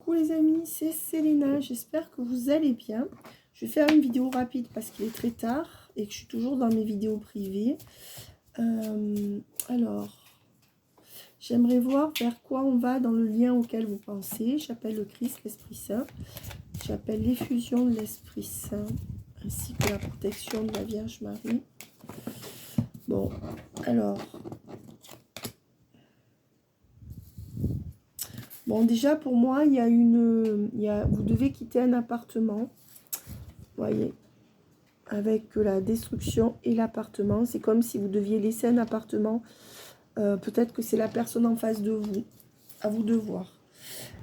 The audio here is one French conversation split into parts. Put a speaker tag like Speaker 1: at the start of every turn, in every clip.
Speaker 1: Coucou les amis, c'est Selena, j'espère que vous allez bien. Je vais faire une vidéo rapide parce qu'il est très tard et que je suis toujours dans mes vidéos privées. Alors, j'aimerais voir vers quoi on va dans le lien auquel vous pensez. J'appelle le Christ, l'Esprit Saint. J'appelle l'effusion de l'Esprit Saint ainsi que la protection de la Vierge Marie. Bon, alors... Bon, déjà, pour moi, vous devez quitter un appartement. Voyez, avec la destruction et l'appartement. C'est comme si vous deviez laisser un appartement. Peut-être que c'est la personne en face de vous. À vous de voir.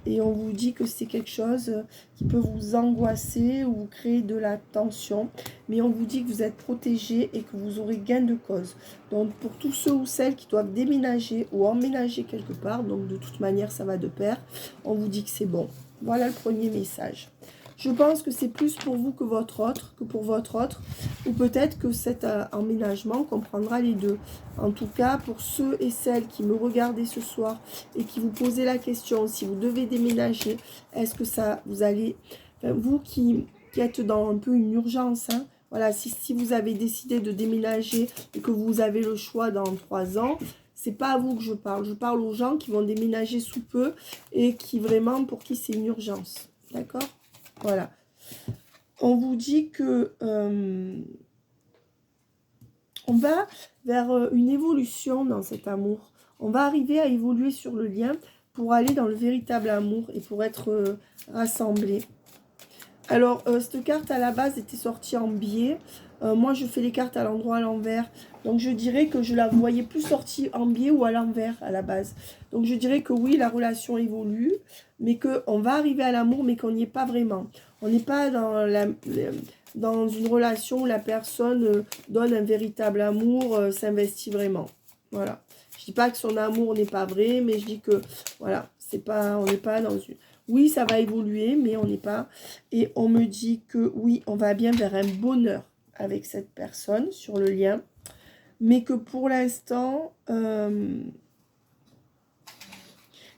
Speaker 1: Et on vous dit que c'est quelque chose qui peut vous angoisser ou vous créer de la tension. Mais on vous dit que vous êtes protégé et que vous aurez gain de cause. Donc pour tous ceux ou celles qui doivent déménager ou emménager quelque part, donc de toute manière ça va de pair, on vous dit que c'est bon. Voilà le premier message. Je pense que c'est plus pour vous que pour votre autre, ou peut-être que cet emménagement comprendra les deux. En tout cas, pour ceux et celles qui me regardez ce soir et qui vous posez la question, si vous devez déménager, est-ce que ça, vous allez, enfin, vous qui êtes dans un peu une urgence, hein, voilà, si vous avez décidé de déménager et que vous avez le choix dans 3 ans, c'est pas à vous que je parle aux gens qui vont déménager sous peu et qui vraiment, pour qui c'est une urgence, d'accord ? Voilà. On vous dit que on va vers une évolution dans cet amour. On va arriver à évoluer sur le lien pour aller dans le véritable amour et pour être rassemblés. Alors, cette carte à la base était sortie en biais. Moi, je fais les cartes à l'endroit, à l'envers. Donc, je dirais que je la voyais plus sortie en biais ou à l'envers à la base. Donc, je dirais que oui, la relation évolue, mais qu'on va arriver à l'amour, mais qu'on n'y est pas vraiment. On n'est pas dans une relation où la personne donne un véritable amour, s'investit vraiment. Voilà. Je dis pas que son amour n'est pas vrai, mais je dis que, voilà, on n'est pas dans une... Oui, ça va évoluer, mais on n'est pas... Et on me dit que oui, on va bien vers un bonheur avec cette personne sur le lien. Mais que pour l'instant,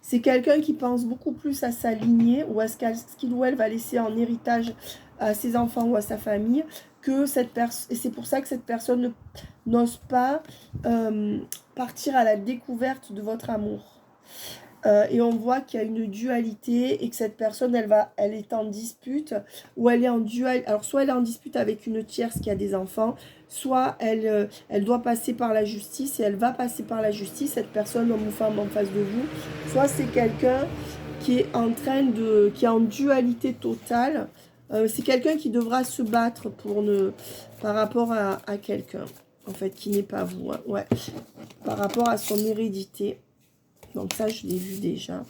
Speaker 1: c'est quelqu'un qui pense beaucoup plus à sa lignée ou à ce qu'il ou elle va laisser en héritage à ses enfants ou à sa famille que cette personne. Et c'est pour ça que cette personne n'ose pas partir à la découverte de votre amour. Et on voit qu'il y a une dualité et que cette personne, elle est en dispute ou elle est en duel. Alors, soit elle est en dispute avec une tierce qui a des enfants, soit elle doit passer par la justice et elle va passer par la justice, cette personne, homme ou femme en face de vous. Soit c'est quelqu'un qui est qui est en dualité totale. C'est quelqu'un qui devra se battre par rapport à quelqu'un, en fait, qui n'est pas vous. Hein, ouais. Par rapport à son hérédité. Donc ça, je l'ai vu déjà.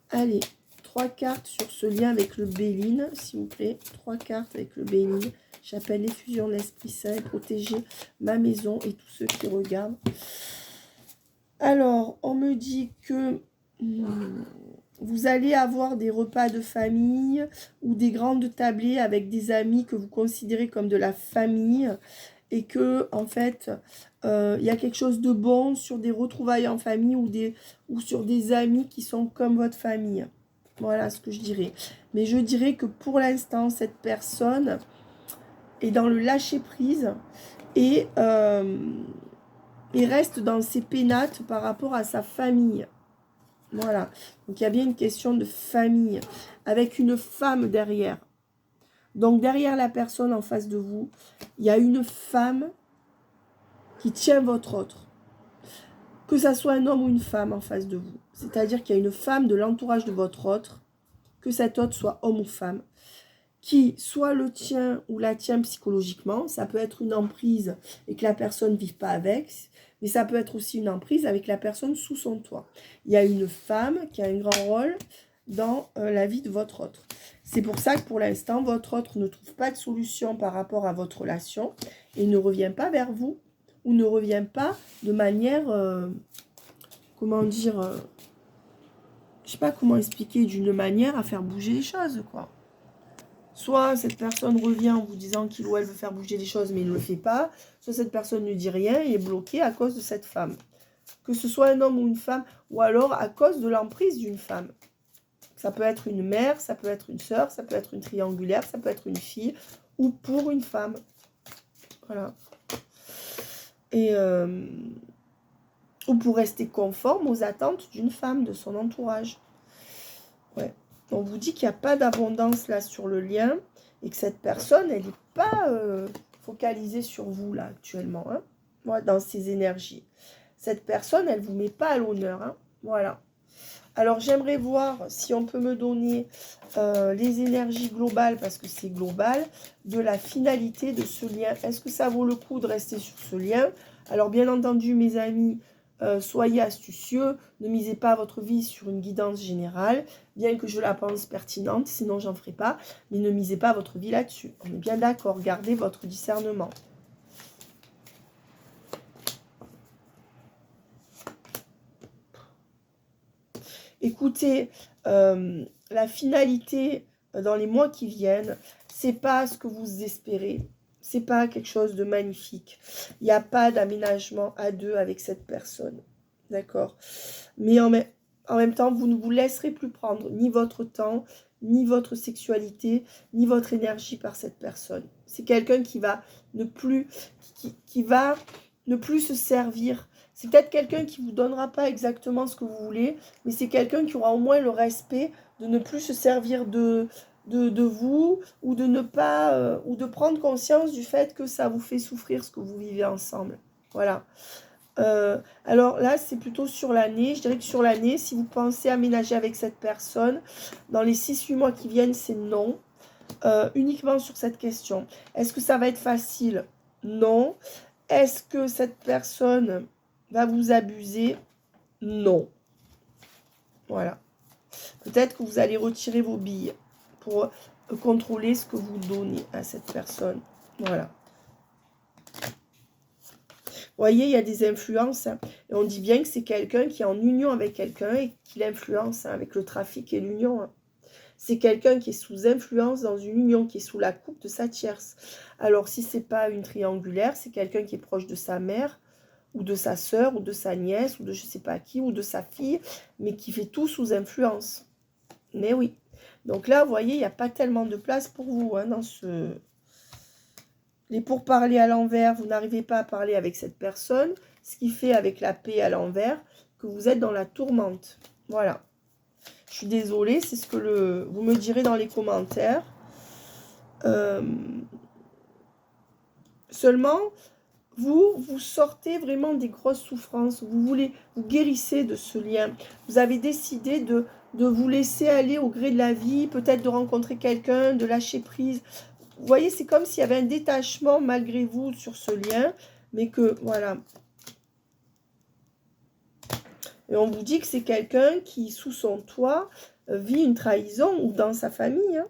Speaker 1: Allez, 3 cartes sur ce lien avec le Béline, s'il vous plaît. 3 cartes avec le Béline. J'appelle l'effusion de l'Esprit Saint et protéger ma maison et tous ceux qui regardent. Alors, on me dit que vous allez avoir des repas de famille ou des grandes tablées avec des amis que vous considérez comme de la famille. Et que, en fait, il y a quelque chose de bon sur des retrouvailles en famille ou sur des amis qui sont comme votre famille. Voilà ce que je dirais. Mais je dirais que pour l'instant, cette personne est dans le lâcher-prise et reste dans ses pénates par rapport à sa famille. Voilà. Donc, il y a bien une question de famille avec une femme derrière. Donc, derrière la personne en face de vous, il y a une femme qui tient votre autre. Que ça soit un homme ou une femme en face de vous. C'est-à-dire qu'il y a une femme de l'entourage de votre autre, que cet autre soit homme ou femme, qui soit le tient ou la tient psychologiquement. Ça peut être une emprise et que la personne ne vive pas avec, mais ça peut être aussi une emprise avec la personne sous son toit. Il y a une femme qui a un grand rôle dans la vie de votre autre. C'est pour ça que pour l'instant, votre autre ne trouve pas de solution par rapport à votre relation et ne revient pas vers vous ou ne revient pas de manière, comment dire, je sais pas comment expliquer, d'une manière à faire bouger les choses, quoi. Soit cette personne revient en vous disant qu'il ou elle veut faire bouger les choses, mais il ne le fait pas. Soit cette personne ne dit rien et est bloquée à cause de cette femme. Que ce soit un homme ou une femme, ou alors à cause de l'emprise d'une femme. Ça peut être une mère, ça peut être une sœur, ça peut être une triangulaire, ça peut être une fille ou pour une femme. Voilà. Et ou pour rester conforme aux attentes d'une femme, de son entourage. Ouais. On vous dit qu'il n'y a pas d'abondance là sur le lien et que cette personne, elle n'est pas focalisée sur vous là actuellement, hein, ouais, dans ses énergies. Cette personne, elle ne vous met pas à l'honneur. Hein, voilà. Alors, j'aimerais voir si on peut me donner les énergies globales, parce que c'est global, de la finalité de ce lien. Est-ce que ça vaut le coup de rester sur ce lien? Alors, bien entendu, mes amis, soyez astucieux. Ne misez pas votre vie sur une guidance générale, bien que je la pense pertinente, sinon j'en ferai pas. Mais ne misez pas votre vie là-dessus. On est bien d'accord, gardez votre discernement. Écoutez, la finalité dans les mois qui viennent, c'est pas ce que vous espérez. C'est pas quelque chose de magnifique. Il n'y a pas d'aménagement à deux avec cette personne. D'accord? Mais en même temps, vous ne vous laisserez plus prendre ni votre temps, ni votre sexualité, ni votre énergie par cette personne. C'est quelqu'un qui va ne plus, qui va ne plus se servir. C'est peut-être quelqu'un qui ne vous donnera pas exactement ce que vous voulez, mais c'est quelqu'un qui aura au moins le respect de ne plus se servir de vous, ou de ne pas, ou de prendre conscience du fait que ça vous fait souffrir ce que vous vivez ensemble. Voilà. Alors là, c'est plutôt sur l'année. Je dirais que sur l'année, si vous pensez aménager avec cette personne, dans les 6-8 mois qui viennent, c'est non. Uniquement sur cette question. Est-ce que ça va être facile? Non. Est-ce que cette personne va vous abuser? Non. Voilà. Peut-être que vous allez retirer vos billes pour contrôler ce que vous donnez à cette personne. Voilà. Vous voyez, il y a des influences. Hein, et on dit bien que c'est quelqu'un qui est en union avec quelqu'un et qui l'influence hein, avec le trafic et l'union. Hein. C'est quelqu'un qui est sous influence dans une union, qui est sous la coupe de sa tierce. Alors, si ce n'est pas une triangulaire, c'est quelqu'un qui est proche de sa mère, ou de sa sœur, ou de sa nièce, ou de je ne sais pas qui, ou de sa fille, mais qui fait tout sous influence. Mais oui. Donc là, vous voyez, il n'y a pas tellement de place pour vous hein, dans ce... Les pourparlers à l'envers, vous n'arrivez pas à parler avec cette personne, ce qui fait avec la paix à l'envers que vous êtes dans la tourmente. Voilà. Je suis désolée, c'est ce que vous me direz dans les commentaires. Seulement, vous sortez vraiment des grosses souffrances. Vous guérissez de ce lien. Vous avez décidé de vous laisser aller au gré de la vie, peut-être de rencontrer quelqu'un, de lâcher prise. Vous voyez, c'est comme s'il y avait un détachement malgré vous sur ce lien, mais que, voilà. Et on vous dit que c'est quelqu'un qui, sous son toit, vit une trahison ou dans sa famille. Hein.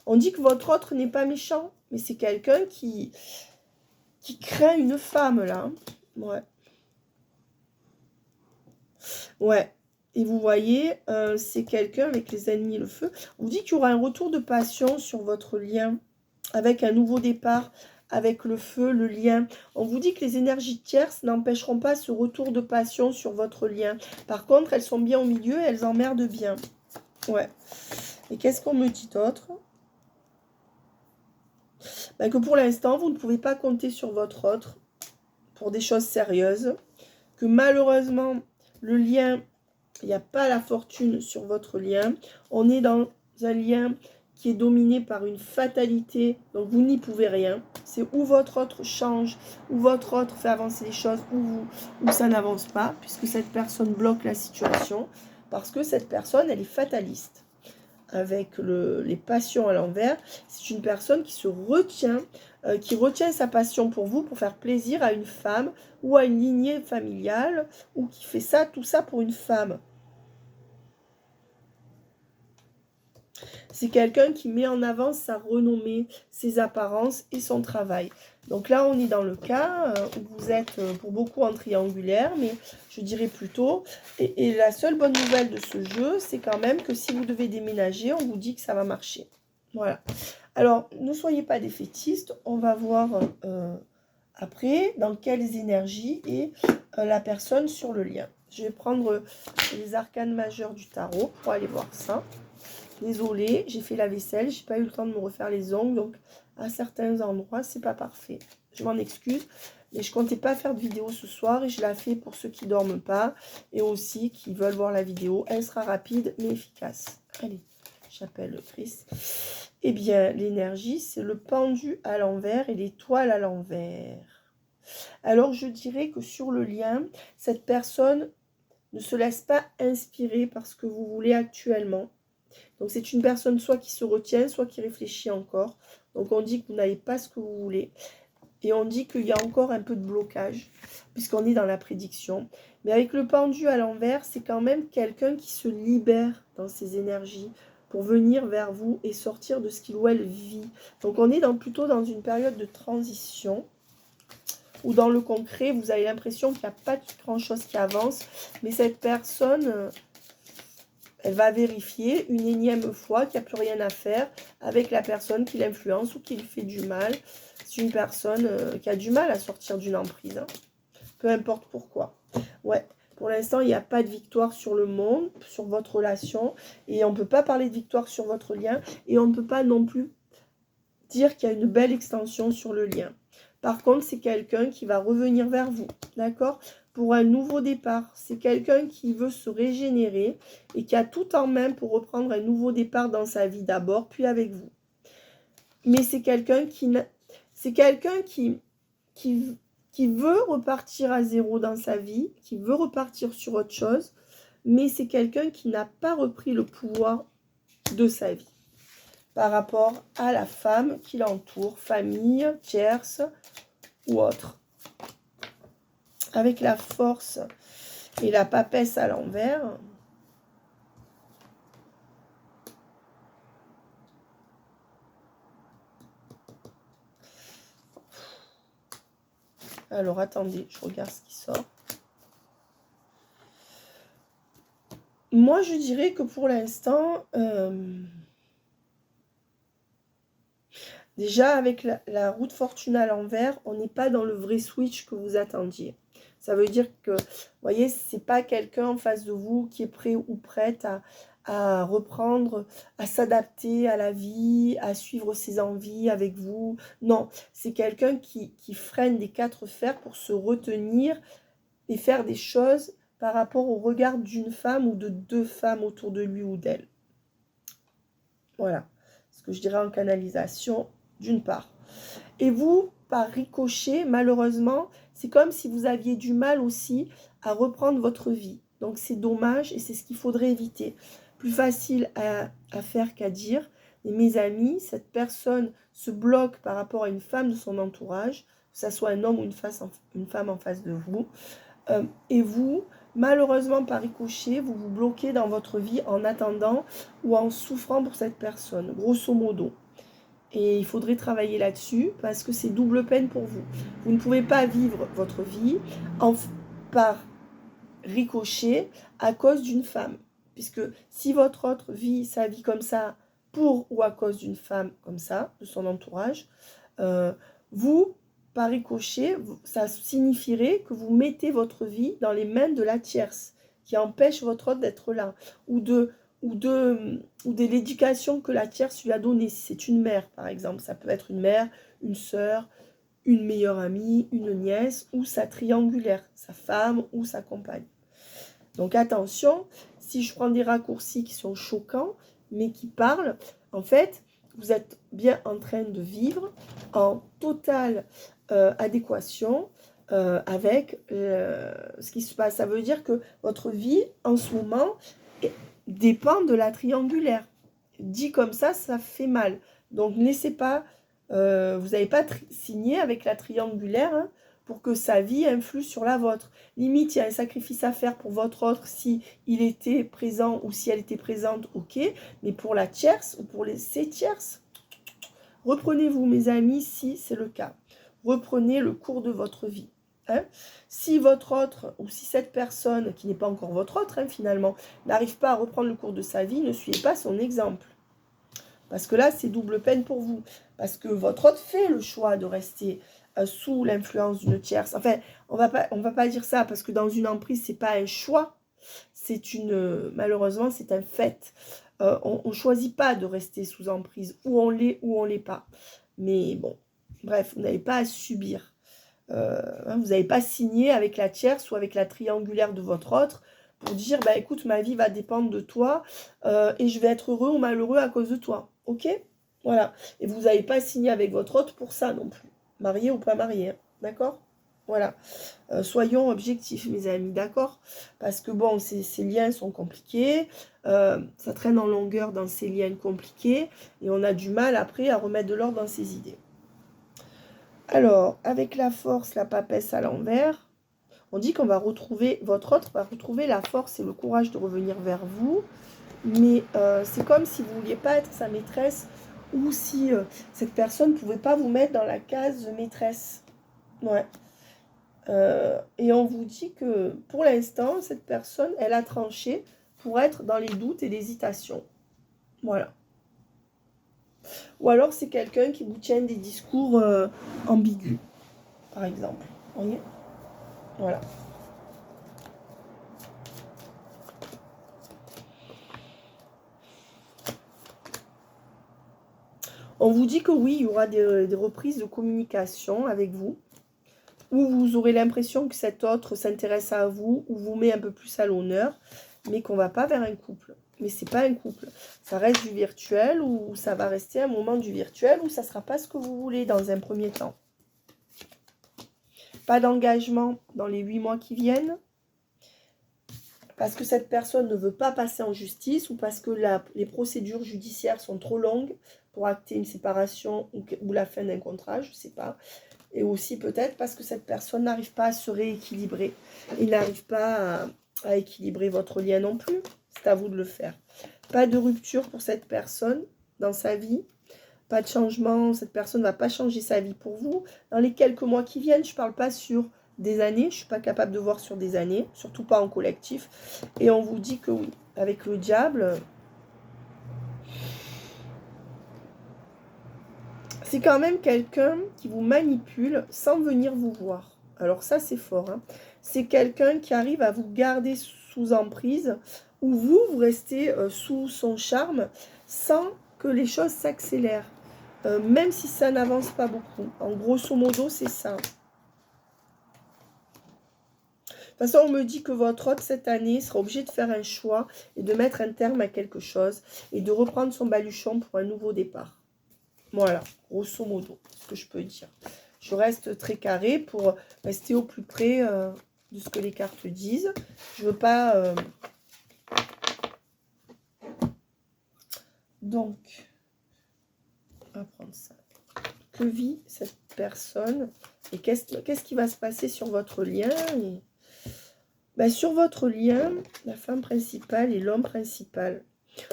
Speaker 1: On dit que votre autre n'est pas méchant, mais c'est quelqu'un qui craint une femme, là. Hein. Ouais. Ouais. Et vous voyez, c'est quelqu'un avec les ennemis et le feu. On vous dit qu'il y aura un retour de passion sur votre lien, avec un nouveau départ, avec le feu, le lien. On vous dit que les énergies tierces n'empêcheront pas ce retour de passion sur votre lien. Par contre, elles sont bien au milieu et elles emmerdent bien. Ouais. Et qu'est-ce qu'on me dit d'autre? Ben que pour l'instant, vous ne pouvez pas compter sur votre autre pour des choses sérieuses. Que malheureusement, le lien, il n'y a pas la fortune sur votre lien. On est dans un lien qui est dominé par une fatalité, donc vous n'y pouvez rien. C'est où votre autre change, où votre autre fait avancer les choses, ou ça n'avance pas, puisque cette personne bloque la situation, parce que cette personne, elle est fataliste. Avec les passions à l'envers, c'est une personne qui se retient, qui retient sa passion pour vous, pour faire plaisir à une femme, ou à une lignée familiale, ou qui fait ça, tout ça pour une femme. C'est quelqu'un qui met en avant sa renommée, ses apparences et son travail. Donc là, on est dans le cas où vous êtes pour beaucoup en triangulaire, mais je dirais plutôt... Et la seule bonne nouvelle de ce jeu, c'est quand même que si vous devez déménager, on vous dit que ça va marcher. Voilà. Alors, ne soyez pas défaitistes. On va voir après dans quelles énergies est la personne sur le lien. Je vais prendre les arcanes majeurs du tarot pour aller voir ça. Désolée, j'ai fait la vaisselle, j'ai pas eu le temps de me refaire les ongles, donc à certains endroits, c'est pas parfait. Je m'en excuse, mais je comptais pas faire de vidéo ce soir et je la fais pour ceux qui dorment pas et aussi qui veulent voir la vidéo. Elle sera rapide mais efficace. Allez, j'appelle le Christ. Eh bien, l'énergie, c'est le pendu à l'envers et l'étoile à l'envers. Alors, je dirais que sur le lien, cette personne ne se laisse pas inspirer par ce que vous voulez actuellement. Donc, c'est une personne soit qui se retient, soit qui réfléchit encore. Donc, on dit que vous n'avez pas ce que vous voulez. Et on dit qu'il y a encore un peu de blocage, puisqu'on est dans la prédiction. Mais avec le pendu à l'envers, c'est quand même quelqu'un qui se libère dans ses énergies pour venir vers vous et sortir de ce qu'il ou elle vit. Donc, on est plutôt dans une période de transition, ou dans le concret, vous avez l'impression qu'il n'y a pas grand-chose qui avance. Mais cette personne... elle va vérifier une énième fois qu'il n'y a plus rien à faire avec la personne qui l'influence ou qui lui fait du mal. C'est une personne qui a du mal à sortir d'une emprise. Hein. Peu importe pourquoi. Ouais, pour l'instant, il n'y a pas de victoire sur le monde, sur votre relation. Et on ne peut pas parler de victoire sur votre lien. Et on ne peut pas non plus dire qu'il y a une belle extension sur le lien. Par contre, c'est quelqu'un qui va revenir vers vous. D'accord ? Pour un nouveau départ. C'est quelqu'un qui veut se régénérer et qui a tout en main pour reprendre un nouveau départ dans sa vie d'abord, puis avec vous. Mais c'est quelqu'un qui veut repartir à zéro dans sa vie, qui veut repartir sur autre chose, mais c'est quelqu'un qui n'a pas repris le pouvoir de sa vie par rapport à la femme qui l'entoure, famille, tierce ou autre. Avec la force et la papesse à l'envers. Alors, attendez, je regarde ce qui sort. Moi, je dirais que pour l'instant, déjà, avec la roue de fortune à l'envers, on n'est pas dans le vrai switch que vous attendiez. Ça veut dire que, vous voyez, c'est pas quelqu'un en face de vous qui est prêt ou prête à reprendre, à s'adapter à la vie, à suivre ses envies avec vous. Non, c'est quelqu'un qui freine des quatre fers pour se retenir et faire des choses par rapport au regard d'une femme ou de deux femmes autour de lui ou d'elle. Voilà ce que je dirais en canalisation d'une part. Et vous, par ricochet, malheureusement, c'est comme si vous aviez du mal aussi à reprendre votre vie. Donc c'est dommage et c'est ce qu'il faudrait éviter. Plus facile à faire qu'à dire. Et mes amis, cette personne se bloque par rapport à une femme de son entourage, que ce soit un homme ou une femme en face de vous. Et vous, malheureusement par ricochet, vous vous bloquez dans votre vie en attendant ou en souffrant pour cette personne, grosso modo. Et il faudrait travailler là-dessus parce que c'est double peine pour vous. Vous ne pouvez pas vivre votre vie par ricochet à cause d'une femme. Puisque si votre autre vit sa vie comme ça pour ou à cause d'une femme comme ça, de son entourage, vous, par ricochet, ça signifierait que vous mettez votre vie dans les mains de la tierce qui empêche votre autre d'être là. Ou de l'éducation que la tierce lui a donnée. Si c'est une mère, par exemple, ça peut être une mère, une sœur, une meilleure amie, une nièce, ou sa triangulaire, sa femme ou sa compagne. Donc attention, si je prends des raccourcis qui sont choquants, mais qui parlent, en fait, vous êtes bien en train de vivre en totale adéquation avec ce qui se passe. Ça veut dire que votre vie, en ce moment, dépend de la triangulaire. Dit comme ça fait mal. Donc, ne laissez pas... vous n'avez pas signé avec la triangulaire hein, pour que sa vie influe sur la vôtre. Limite, il y a un sacrifice à faire pour votre autre si il était présent ou si elle était présente, ok. Mais pour la tierce ou pour ces tierces, reprenez-vous, mes amis, si c'est le cas. Reprenez le cours de votre vie. Hein. Si votre autre, ou si cette personne, qui n'est pas encore votre autre hein, finalement, n'arrive pas à reprendre le cours de sa vie, ne suivez pas son exemple. Parce que là, c'est double peine pour vous. Parce que votre autre fait le choix de rester sous l'influence d'une tierce. Enfin, on va pas dire ça parce que dans une emprise, c'est pas un choix, malheureusement, c'est un fait. On ne choisit pas de rester sous emprise, ou on l'est ou on l'est pas. Mais bon, bref, vous n'avez pas à subir. Vous n'avez pas signé avec la tierce ou avec la triangulaire de votre autre pour dire, bah écoute, ma vie va dépendre de toi et je vais être heureux ou malheureux à cause de toi. Ok? Voilà. Et vous n'avez pas signé avec votre autre pour ça non plus. Marié ou pas marié. Hein. D'accord? Voilà. Soyons objectifs, mes amis, d'accord? Parce que bon, ces liens sont compliqués, ça traîne en longueur dans ces liens compliqués, et on a du mal après à remettre de l'ordre dans ses idées. Alors, avec la force, la papesse à l'envers, on dit qu'on va retrouver, votre autre va retrouver la force et le courage de revenir vers vous, mais c'est comme si vous ne vouliez pas être sa maîtresse, ou si cette personne ne pouvait pas vous mettre dans la case maîtresse. Ouais. Et on vous dit que pour l'instant, cette personne, elle a tranché pour être dans les doutes et l'hésitation. Voilà. Ou alors c'est quelqu'un qui vous tient des discours ambigus, par exemple. Vous voyez? Voilà. On vous dit que oui, il y aura des reprises de communication avec vous, où vous aurez l'impression que cet autre s'intéresse à vous, ou vous met un peu plus à l'honneur, mais qu'on ne va pas vers un couple. Mais c'est pas un couple. Ça reste du virtuel, ou ça va rester un moment du virtuel, ou ça ne sera pas ce que vous voulez dans un premier temps. Pas d'engagement dans les 8 mois qui viennent, parce que cette personne ne veut pas passer en justice, ou parce que les procédures judiciaires sont trop longues pour acter une séparation ou la fin d'un contrat, je ne sais pas. Et aussi peut-être parce que cette personne n'arrive pas à se rééquilibrer. Il n'arrive pas à équilibrer votre lien non plus. C'est à vous de le faire. Pas de rupture pour cette personne dans sa vie. Pas de changement. Cette personne ne va pas changer sa vie pour vous. Dans les quelques mois qui viennent, je ne parle pas sur des années. Je ne suis pas capable de voir sur des années. Surtout pas en collectif. Et on vous dit que oui. Avec le diable... c'est quand même quelqu'un qui vous manipule sans venir vous voir. Alors ça, c'est fort. Hein. C'est quelqu'un qui arrive à vous garder sous emprise, ou vous restez sous son charme, sans que les choses s'accélèrent. Même si ça n'avance pas beaucoup. En grosso modo, c'est ça. De toute façon, on me dit que votre hôte, cette année, sera obligé de faire un choix et de mettre un terme à quelque chose et de reprendre son baluchon pour un nouveau départ. Voilà, grosso modo, ce que je peux dire. Je reste très carré pour rester au plus près de ce que les cartes disent. Je ne veux pas... Donc, on va prendre ça. Que vit cette personne? Et qu'est-ce qui va se passer sur votre lien? Ben, sur votre lien, la femme principale et l'homme principal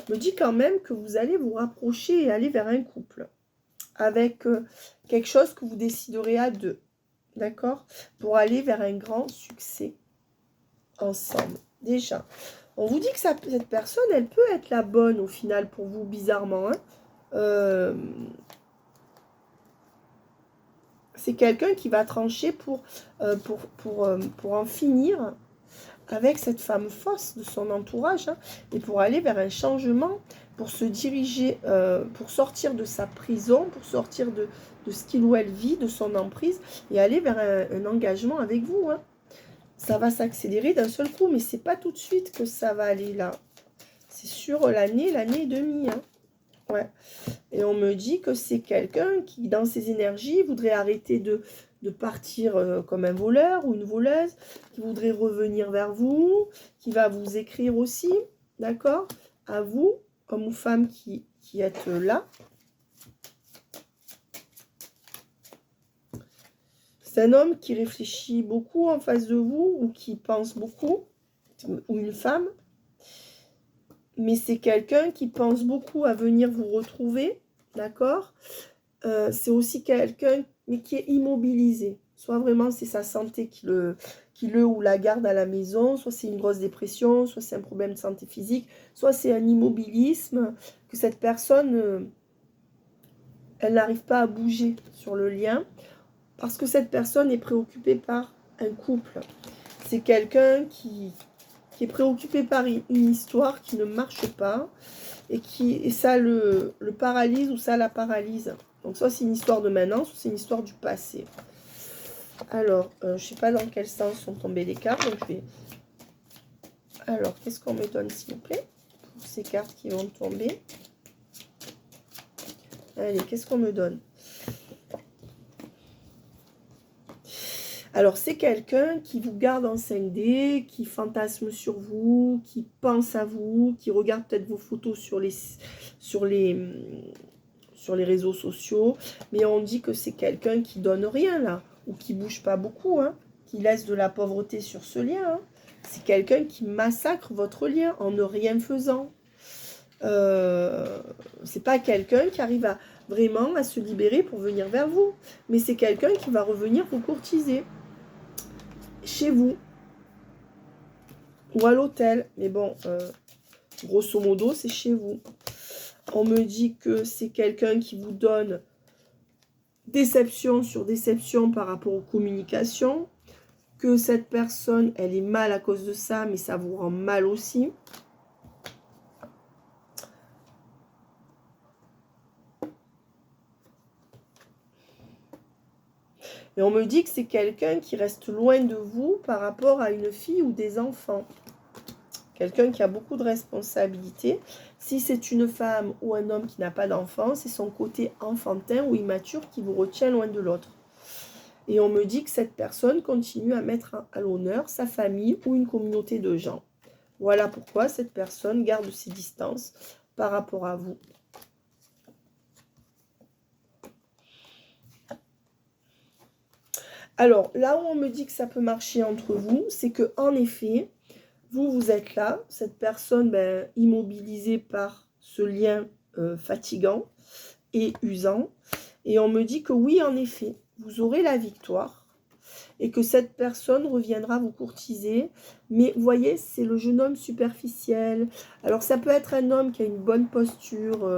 Speaker 1: me dit quand même que vous allez vous rapprocher et aller vers un couple. Avec quelque chose que vous déciderez à deux, d'accord? Pour aller vers un grand succès ensemble. Déjà, on vous dit que cette personne, elle peut être la bonne au final pour vous, bizarrement. Hein. C'est quelqu'un qui va trancher pour en finir avec cette femme fausse de son entourage, hein, et pour aller vers un changement, pour se diriger, pour sortir de sa prison, pour sortir de ce qu'il ou elle vit, de son emprise, et aller vers un engagement avec vous. Hein. Ça va s'accélérer d'un seul coup, mais c'est pas tout de suite que ça va aller là. C'est sur l'année et demie. Hein. Ouais. Et on me dit que c'est quelqu'un qui, dans ses énergies, voudrait arrêter de partir comme un voleur ou une voleuse, qui voudrait revenir vers vous, qui va vous écrire aussi, d'accord? À vous, homme ou femme qui êtes là. C'est un homme qui réfléchit beaucoup en face de vous, ou qui pense beaucoup, ou une femme. Mais c'est quelqu'un qui pense beaucoup à venir vous retrouver, d'accord? C'est aussi quelqu'un qui est immobilisé. Soit vraiment c'est sa santé qui le ou la garde à la maison, soit c'est une grosse dépression, soit c'est un problème de santé physique, soit c'est un immobilisme, que cette personne, elle n'arrive pas à bouger sur le lien. Parce que cette personne est préoccupée par un couple. C'est quelqu'un qui est préoccupé par une histoire qui ne marche pas et ça le paralyse ou ça la paralyse. Donc soit c'est une histoire de maintenant, soit c'est une histoire du passé. Alors, je ne sais pas dans quel sens sont tombées les cartes, donc je vais... Alors, qu'est-ce qu'on me donne s'il vous plaît pour ces cartes qui vont tomber? Allez, qu'est-ce qu'on me donne? Alors, c'est quelqu'un qui vous garde en 5D, qui fantasme sur vous, qui pense à vous, qui regarde peut-être vos photos sur les réseaux sociaux. Mais on dit que c'est quelqu'un qui donne rien, là, ou qui bouge pas beaucoup, hein, qui laisse de la pauvreté sur ce lien. Hein. C'est quelqu'un qui massacre votre lien en ne rien faisant. C'est pas quelqu'un qui arrive vraiment à se libérer pour venir vers vous. Mais c'est quelqu'un qui va revenir vous courtiser. Chez vous ou à l'hôtel, mais bon, grosso modo, c'est chez vous. On me dit que c'est quelqu'un qui vous donne déception sur déception par rapport aux communications, que cette personne, elle est mal à cause de ça, mais ça vous rend mal aussi. Et on me dit que c'est quelqu'un qui reste loin de vous par rapport à une fille ou des enfants. Quelqu'un qui a beaucoup de responsabilités. Si c'est une femme ou un homme qui n'a pas d'enfant, c'est son côté enfantin ou immature qui vous retient loin de l'autre. Et on me dit que cette personne continue à mettre à l'honneur sa famille ou une communauté de gens. Voilà pourquoi cette personne garde ses distances par rapport à vous. Alors, là où on me dit que ça peut marcher entre vous, c'est que en effet, vous êtes là, cette personne immobilisée par ce lien fatigant et usant. Et on me dit que oui, en effet, vous aurez la victoire et que cette personne reviendra vous courtiser. Mais vous voyez, c'est le jeune homme superficiel. Alors, ça peut être un homme qui a une bonne posture.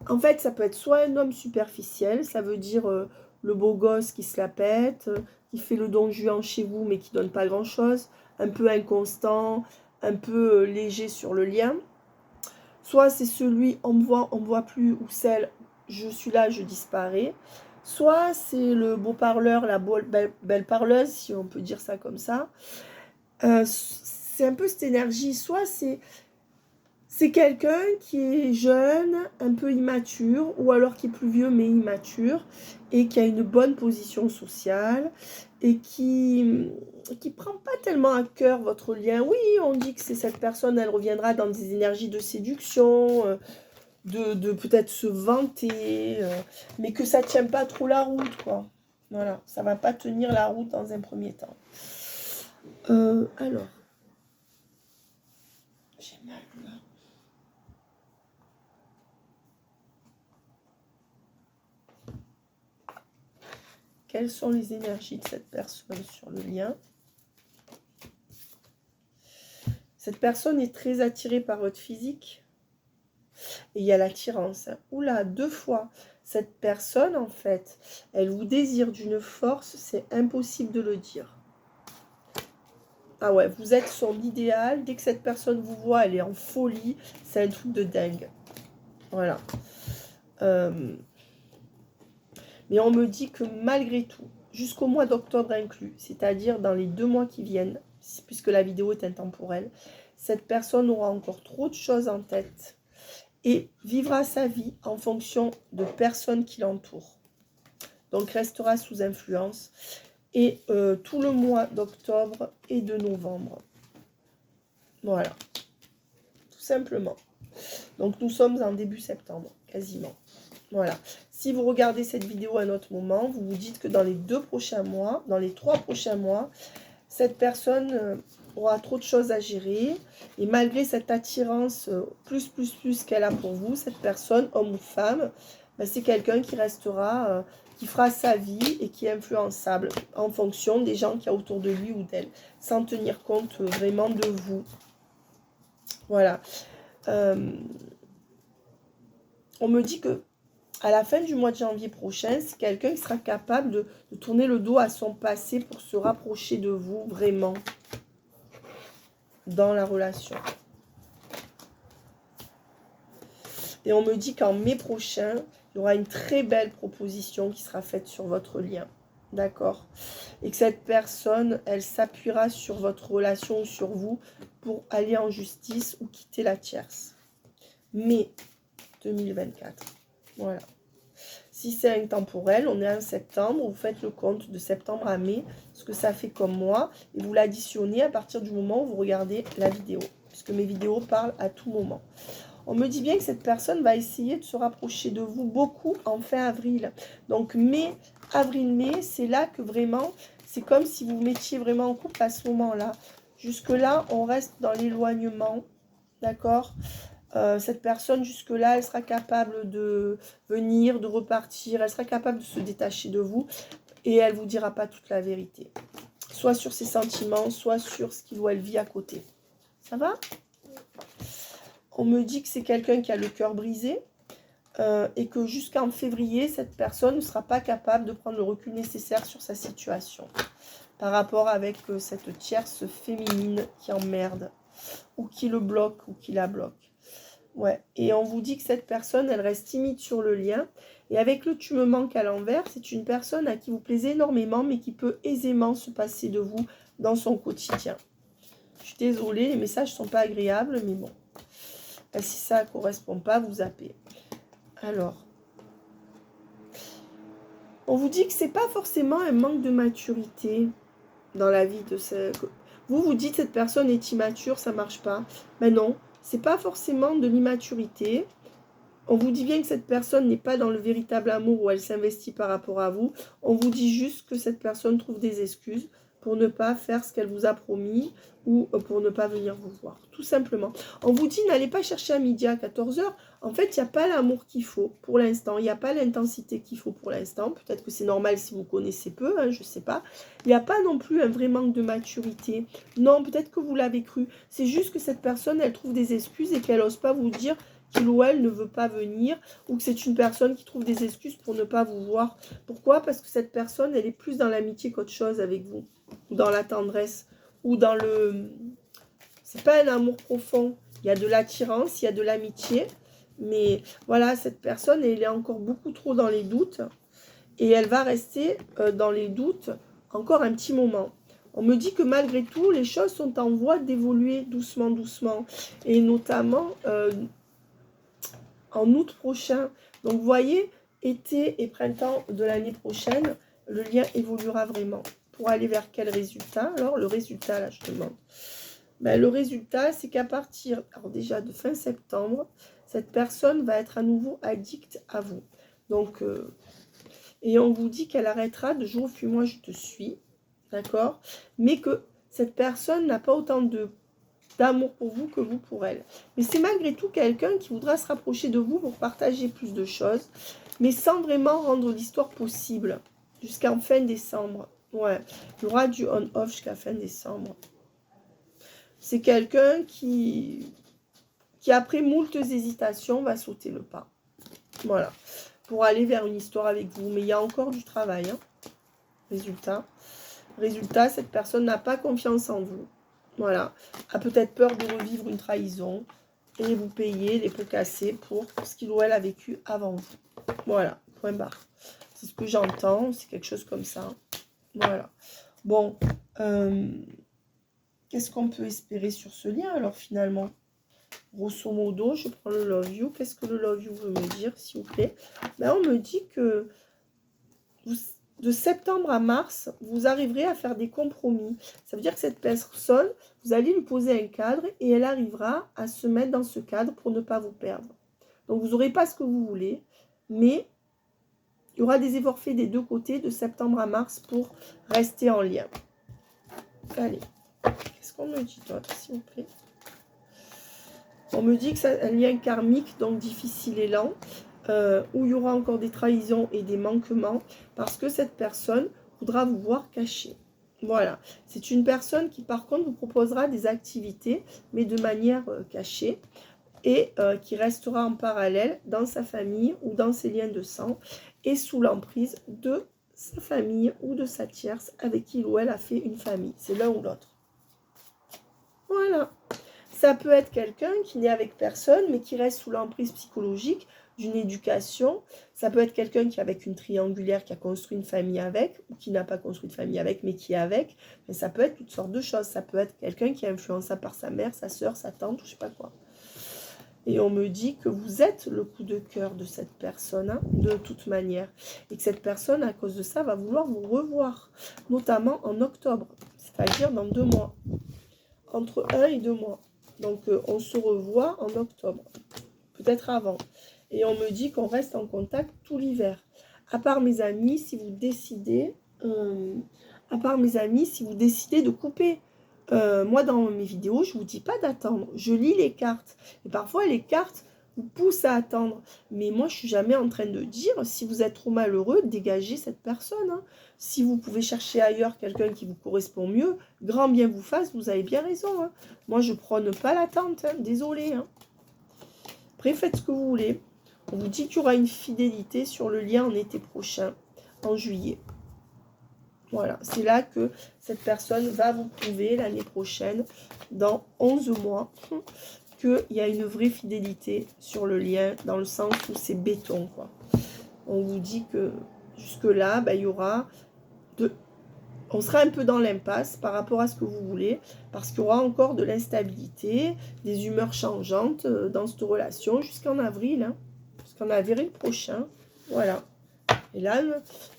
Speaker 1: En fait, ça peut être soit un homme superficiel, ça veut dire le beau gosse qui se la pète, qui fait le don Juan chez vous, mais qui donne pas grand-chose, un peu inconstant, un peu léger sur le lien. Soit c'est celui, on me voit plus, ou celle, je suis là, je disparais. Soit c'est le beau parleur, la belle parleuse, si on peut dire ça comme ça. C'est un peu cette énergie. Soit c'est quelqu'un qui est jeune, un peu immature, ou alors qui est plus vieux mais immature, et qui a une bonne position sociale, et qui prend pas tellement à cœur votre lien. Oui, on dit que c'est cette personne, elle reviendra dans des énergies de séduction, de peut-être se vanter, mais que ça tient pas trop la route, quoi. Voilà, ça va pas tenir la route dans un premier temps. Alors, j'ai mal là. Quelles sont les énergies de cette personne sur le lien? Cette personne est très attirée par votre physique. Et il y a l'attirance. Oula, 2 fois. Cette personne, en fait, elle vous désire d'une force, c'est impossible de le dire. Ah ouais, vous êtes son idéal. Dès que cette personne vous voit, elle est en folie. C'est un truc de dingue. Voilà. Mais on me dit que malgré tout, jusqu'au mois d'octobre inclus, c'est-à-dire dans les 2 mois qui viennent, puisque la vidéo est intemporelle, cette personne aura encore trop de choses en tête et vivra sa vie en fonction de personnes qui l'entourent. Donc restera sous influence. Et tout le mois d'octobre et de novembre. Voilà. Tout simplement. Donc nous sommes en début septembre, quasiment. Voilà. Si vous regardez cette vidéo à un autre moment, vous vous dites que dans les 2 prochains mois, dans les 3 prochains mois, cette personne aura trop de choses à gérer. Et malgré cette attirance plus qu'elle a pour vous, cette personne, homme ou femme, c'est quelqu'un qui restera, qui fera sa vie et qui est influençable en fonction des gens qu'il y a autour de lui ou d'elle, sans tenir compte vraiment de vous. Voilà. On me dit que à la fin du mois de janvier prochain, c'est quelqu'un qui sera capable de tourner le dos à son passé pour se rapprocher de vous vraiment dans la relation. Et on me dit qu'en mai prochain, il y aura une très belle proposition qui sera faite sur votre lien. D'accord? Et que cette personne, elle s'appuiera sur votre relation ou sur vous pour aller en justice ou quitter la tierce. Mai 2024. Voilà. Si c'est intemporel, on est en septembre, vous faites le compte de septembre à mai, ce que ça fait comme mois, et vous l'additionnez à partir du moment où vous regardez la vidéo, puisque mes vidéos parlent à tout moment. On me dit bien que cette personne va essayer de se rapprocher de vous beaucoup en fin avril. Donc mai, avril-mai, c'est là que vraiment, c'est comme si vous vous mettiez vraiment en couple à ce moment-là. Jusque-là, on reste dans l'éloignement, d'accord ? Cette personne, jusque-là, elle sera capable de venir, de repartir, elle sera capable de se détacher de vous et elle ne vous dira pas toute la vérité. Soit sur ses sentiments, soit sur ce qu'il ou elle vit à côté. Ça va ? On me dit que c'est quelqu'un qui a le cœur brisé et que jusqu'en février, cette personne ne sera pas capable de prendre le recul nécessaire sur sa situation par rapport avec cette tierce féminine qui emmerde ou qui le bloque ou qui la bloque. Ouais. Et on vous dit que cette personne, elle reste timide sur le lien. Et avec le tu me manques à l'envers, c'est une personne à qui vous plaisez énormément, mais qui peut aisément se passer de vous dans son quotidien. Je suis désolée, les messages ne sont pas agréables, mais bon. Et si ça ne correspond pas, vous zappez. Alors, on vous dit que ce n'est pas forcément un manque de maturité dans la vie de ce... Vous dites cette personne est immature, ça ne marche pas. Mais non, ce n'est pas forcément de l'immaturité. On vous dit bien que cette personne n'est pas dans le véritable amour où elle s'investit par rapport à vous. On vous dit juste que cette personne trouve des excuses pour ne pas faire ce qu'elle vous a promis ou pour ne pas venir vous voir. Tout simplement. On vous dit n'allez pas chercher à midi à 14 h. En fait, il n'y a pas l'amour qu'il faut pour l'instant. Il n'y a pas l'intensité qu'il faut pour l'instant. Peut-être que c'est normal si vous connaissez peu, hein, je ne sais pas. Il n'y a pas non plus un vrai manque de maturité. Non, peut-être que vous l'avez cru. C'est juste que cette personne, elle trouve des excuses et qu'elle n'ose pas vous dire qu'il ou elle ne veut pas venir, ou que c'est une personne qui trouve des excuses pour ne pas vous voir. Pourquoi? Parce que cette personne, elle est plus dans l'amitié qu'autre chose avec vous, ou dans la tendresse, ou dans le... C'est pas un amour profond. Il y a de l'attirance, il y a de l'amitié, mais voilà, cette personne, elle est encore beaucoup trop dans les doutes, et elle va rester dans les doutes encore un petit moment. On me dit que malgré tout, les choses sont en voie d'évoluer doucement, doucement, et notamment... en août prochain. Donc, vous voyez, été et printemps de l'année prochaine, le lien évoluera vraiment. Pour aller vers quel résultat? Alors, le résultat, là, je te demande. Ben, le résultat, c'est qu'à partir, alors déjà de fin septembre, cette personne va être à nouveau addicte à vous. Donc, et on vous dit qu'elle arrêtera de jour, fuis-moi, je te suis. D'accord? Mais que cette personne n'a pas autant d'amour pour vous que vous pour elle. Mais c'est malgré tout quelqu'un qui voudra se rapprocher de vous pour partager plus de choses, mais sans vraiment rendre l'histoire possible jusqu'en fin décembre. Ouais, il y aura du on-off jusqu'à fin décembre. C'est quelqu'un qui après moultes hésitations, va sauter le pas. Voilà, pour aller vers une histoire avec vous. Mais il y a encore du travail. Hein. Résultat, cette personne n'a pas confiance en vous. Voilà, a peut-être peur de revivre une trahison et vous payez les pots cassés pour ce qu'il ou elle a vécu avant vous. Voilà, point barre. C'est ce que j'entends, c'est quelque chose comme ça. Voilà. Bon, qu'est-ce qu'on peut espérer sur ce lien alors finalement? Grosso modo, je prends le love you. Qu'est-ce que le love you veut me dire, s'il vous plaît? Ben, on me dit que de septembre à mars, vous arriverez à faire des compromis. Ça veut dire que cette personne, vous allez lui poser un cadre et elle arrivera à se mettre dans ce cadre pour ne pas vous perdre. Donc, vous n'aurez pas ce que vous voulez, mais il y aura des efforts faits des deux côtés de septembre à mars pour rester en lien. Allez, qu'est-ce qu'on me dit d'autre, s'il vous plaît? On me dit que c'est un lien karmique, donc difficile et lent, où il y aura encore des trahisons et des manquements, parce que cette personne voudra vous voir caché. Voilà, c'est une personne qui par contre vous proposera des activités, mais de manière cachée. et qui restera en parallèle dans sa famille ou dans ses liens de sang et sous l'emprise de sa famille ou de sa tierce avec qui il ou elle a fait une famille. C'est l'un ou l'autre. Voilà. Ça peut être quelqu'un qui n'est avec personne, mais qui reste sous l'emprise psychologique d'une éducation. Ça peut être quelqu'un qui est avec une triangulaire, qui a construit une famille avec, ou qui n'a pas construit de famille avec, mais qui est avec. Mais ça peut être toutes sortes de choses. Ça peut être quelqu'un qui est influencé par sa mère, sa soeur, sa tante, ou je sais pas quoi. Et on me dit que vous êtes le coup de cœur de cette personne, hein, de toute manière. Et que cette personne, à cause de ça, va vouloir vous revoir. Notamment en octobre, c'est-à-dire dans 2 mois. Entre 1 et 2 mois. Donc, on se revoit en octobre. Peut-être avant. Et on me dit qu'on reste en contact tout l'hiver. À part mes amis, si vous décidez... de couper. Moi, dans mes vidéos, je ne vous dis pas d'attendre. Je lis les cartes. Et parfois, les cartes vous poussent à attendre. Mais moi, je ne suis jamais en train de dire, si vous êtes trop malheureux, dégagez cette personne. Hein. Si vous pouvez chercher ailleurs quelqu'un qui vous correspond mieux, grand bien vous fasse, vous avez bien raison. Hein. Moi, je ne prône pas l'attente. Hein. Désolée. Hein. Après, faites ce que vous voulez. On vous dit qu'il y aura une fidélité sur le lien en été prochain, en juillet. Voilà, c'est là que cette personne va vous prouver l'année prochaine, dans 11 mois, qu'il y a une vraie fidélité sur le lien, dans le sens où c'est béton, quoi. On vous dit que jusque-là, il y aura on sera un peu dans l'impasse par rapport à ce que vous voulez, parce qu'il y aura encore de l'instabilité, des humeurs changeantes dans cette relation jusqu'en avril, hein, jusqu'en avril prochain. Voilà. Et là,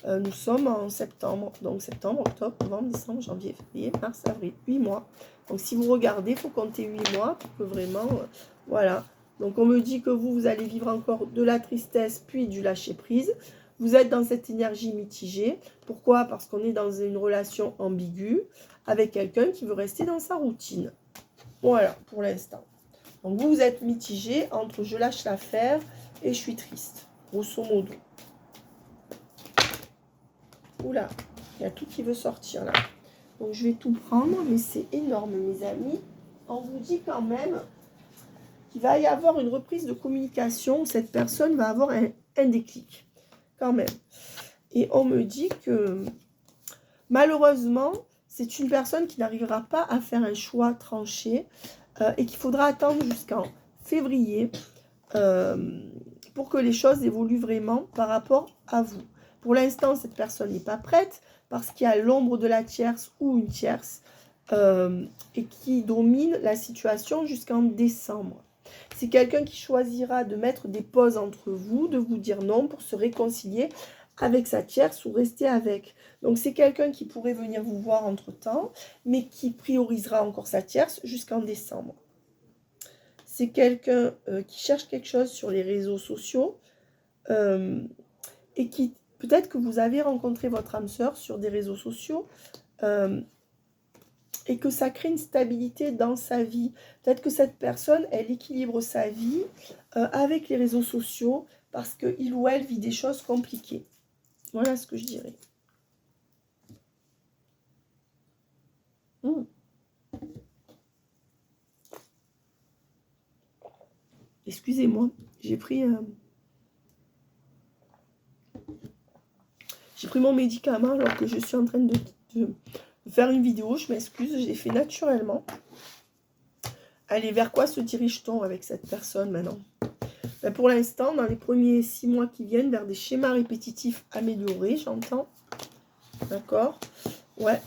Speaker 1: nous sommes en septembre. Donc septembre, octobre, novembre, décembre, janvier, février, mars, avril. 8 mois. Donc si vous regardez, il faut compter 8 mois pour que vraiment... voilà. Donc on me dit que vous allez vivre encore de la tristesse, puis du lâcher-prise. Vous êtes dans cette énergie mitigée. Pourquoi? Parce qu'on est dans une relation ambiguë avec quelqu'un qui veut rester dans sa routine. Voilà, pour l'instant. Donc vous êtes mitigé entre je lâche l'affaire et je suis triste. Grosso modo. Oula, il y a tout qui veut sortir là. Donc je vais tout prendre, mais c'est énorme mes amis. On vous dit quand même qu'il va y avoir une reprise de communication. Cette personne va avoir un déclic, quand même. Et on me dit que malheureusement, c'est une personne qui n'arrivera pas à faire un choix tranché et qu'il faudra attendre jusqu'en février pour que les choses évoluent vraiment par rapport à vous. Pour l'instant, cette personne n'est pas prête parce qu'il y a l'ombre de la tierce ou une tierce et qui domine la situation jusqu'en décembre. C'est quelqu'un qui choisira de mettre des pauses entre vous, de vous dire non pour se réconcilier avec sa tierce ou rester avec. Donc c'est quelqu'un qui pourrait venir vous voir entre-temps, mais qui priorisera encore sa tierce jusqu'en décembre. C'est quelqu'un qui cherche quelque chose sur les réseaux sociaux et qui... Peut-être que vous avez rencontré votre âme sœur sur des réseaux sociaux et que ça crée une stabilité dans sa vie. Peut-être que cette personne, elle équilibre sa vie avec les réseaux sociaux parce qu'il ou elle vit des choses compliquées. Voilà ce que je dirais. Excusez-moi, j'ai pris mon médicament alors que je suis en train de faire une vidéo. Je m'excuse, je l'ai fait naturellement. Allez, vers quoi se dirige-t-on avec cette personne maintenant? Pour l'instant, dans les premiers 6 mois qui viennent, vers des schémas répétitifs améliorés, j'entends. D'accord? Ouais.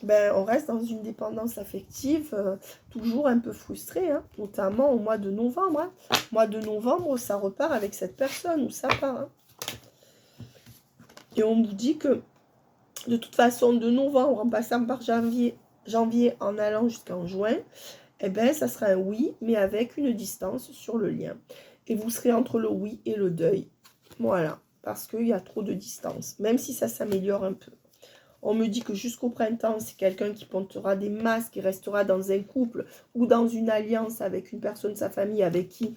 Speaker 1: On reste dans une dépendance affective, toujours un peu frustrée, hein, notamment au mois de novembre. Hein. Mois de novembre, ça repart avec cette personne ou ça part. Hein. Et on vous dit que, de toute façon, de novembre, en passant par janvier en allant jusqu'en juin, ça sera un oui, mais avec une distance sur le lien. Et vous serez entre le oui et le deuil. Voilà, parce qu'il y a trop de distance, même si ça s'améliore un peu. On me dit que jusqu'au printemps, c'est quelqu'un qui portera des masques, qui restera dans un couple ou dans une alliance avec une personne de sa famille avec qui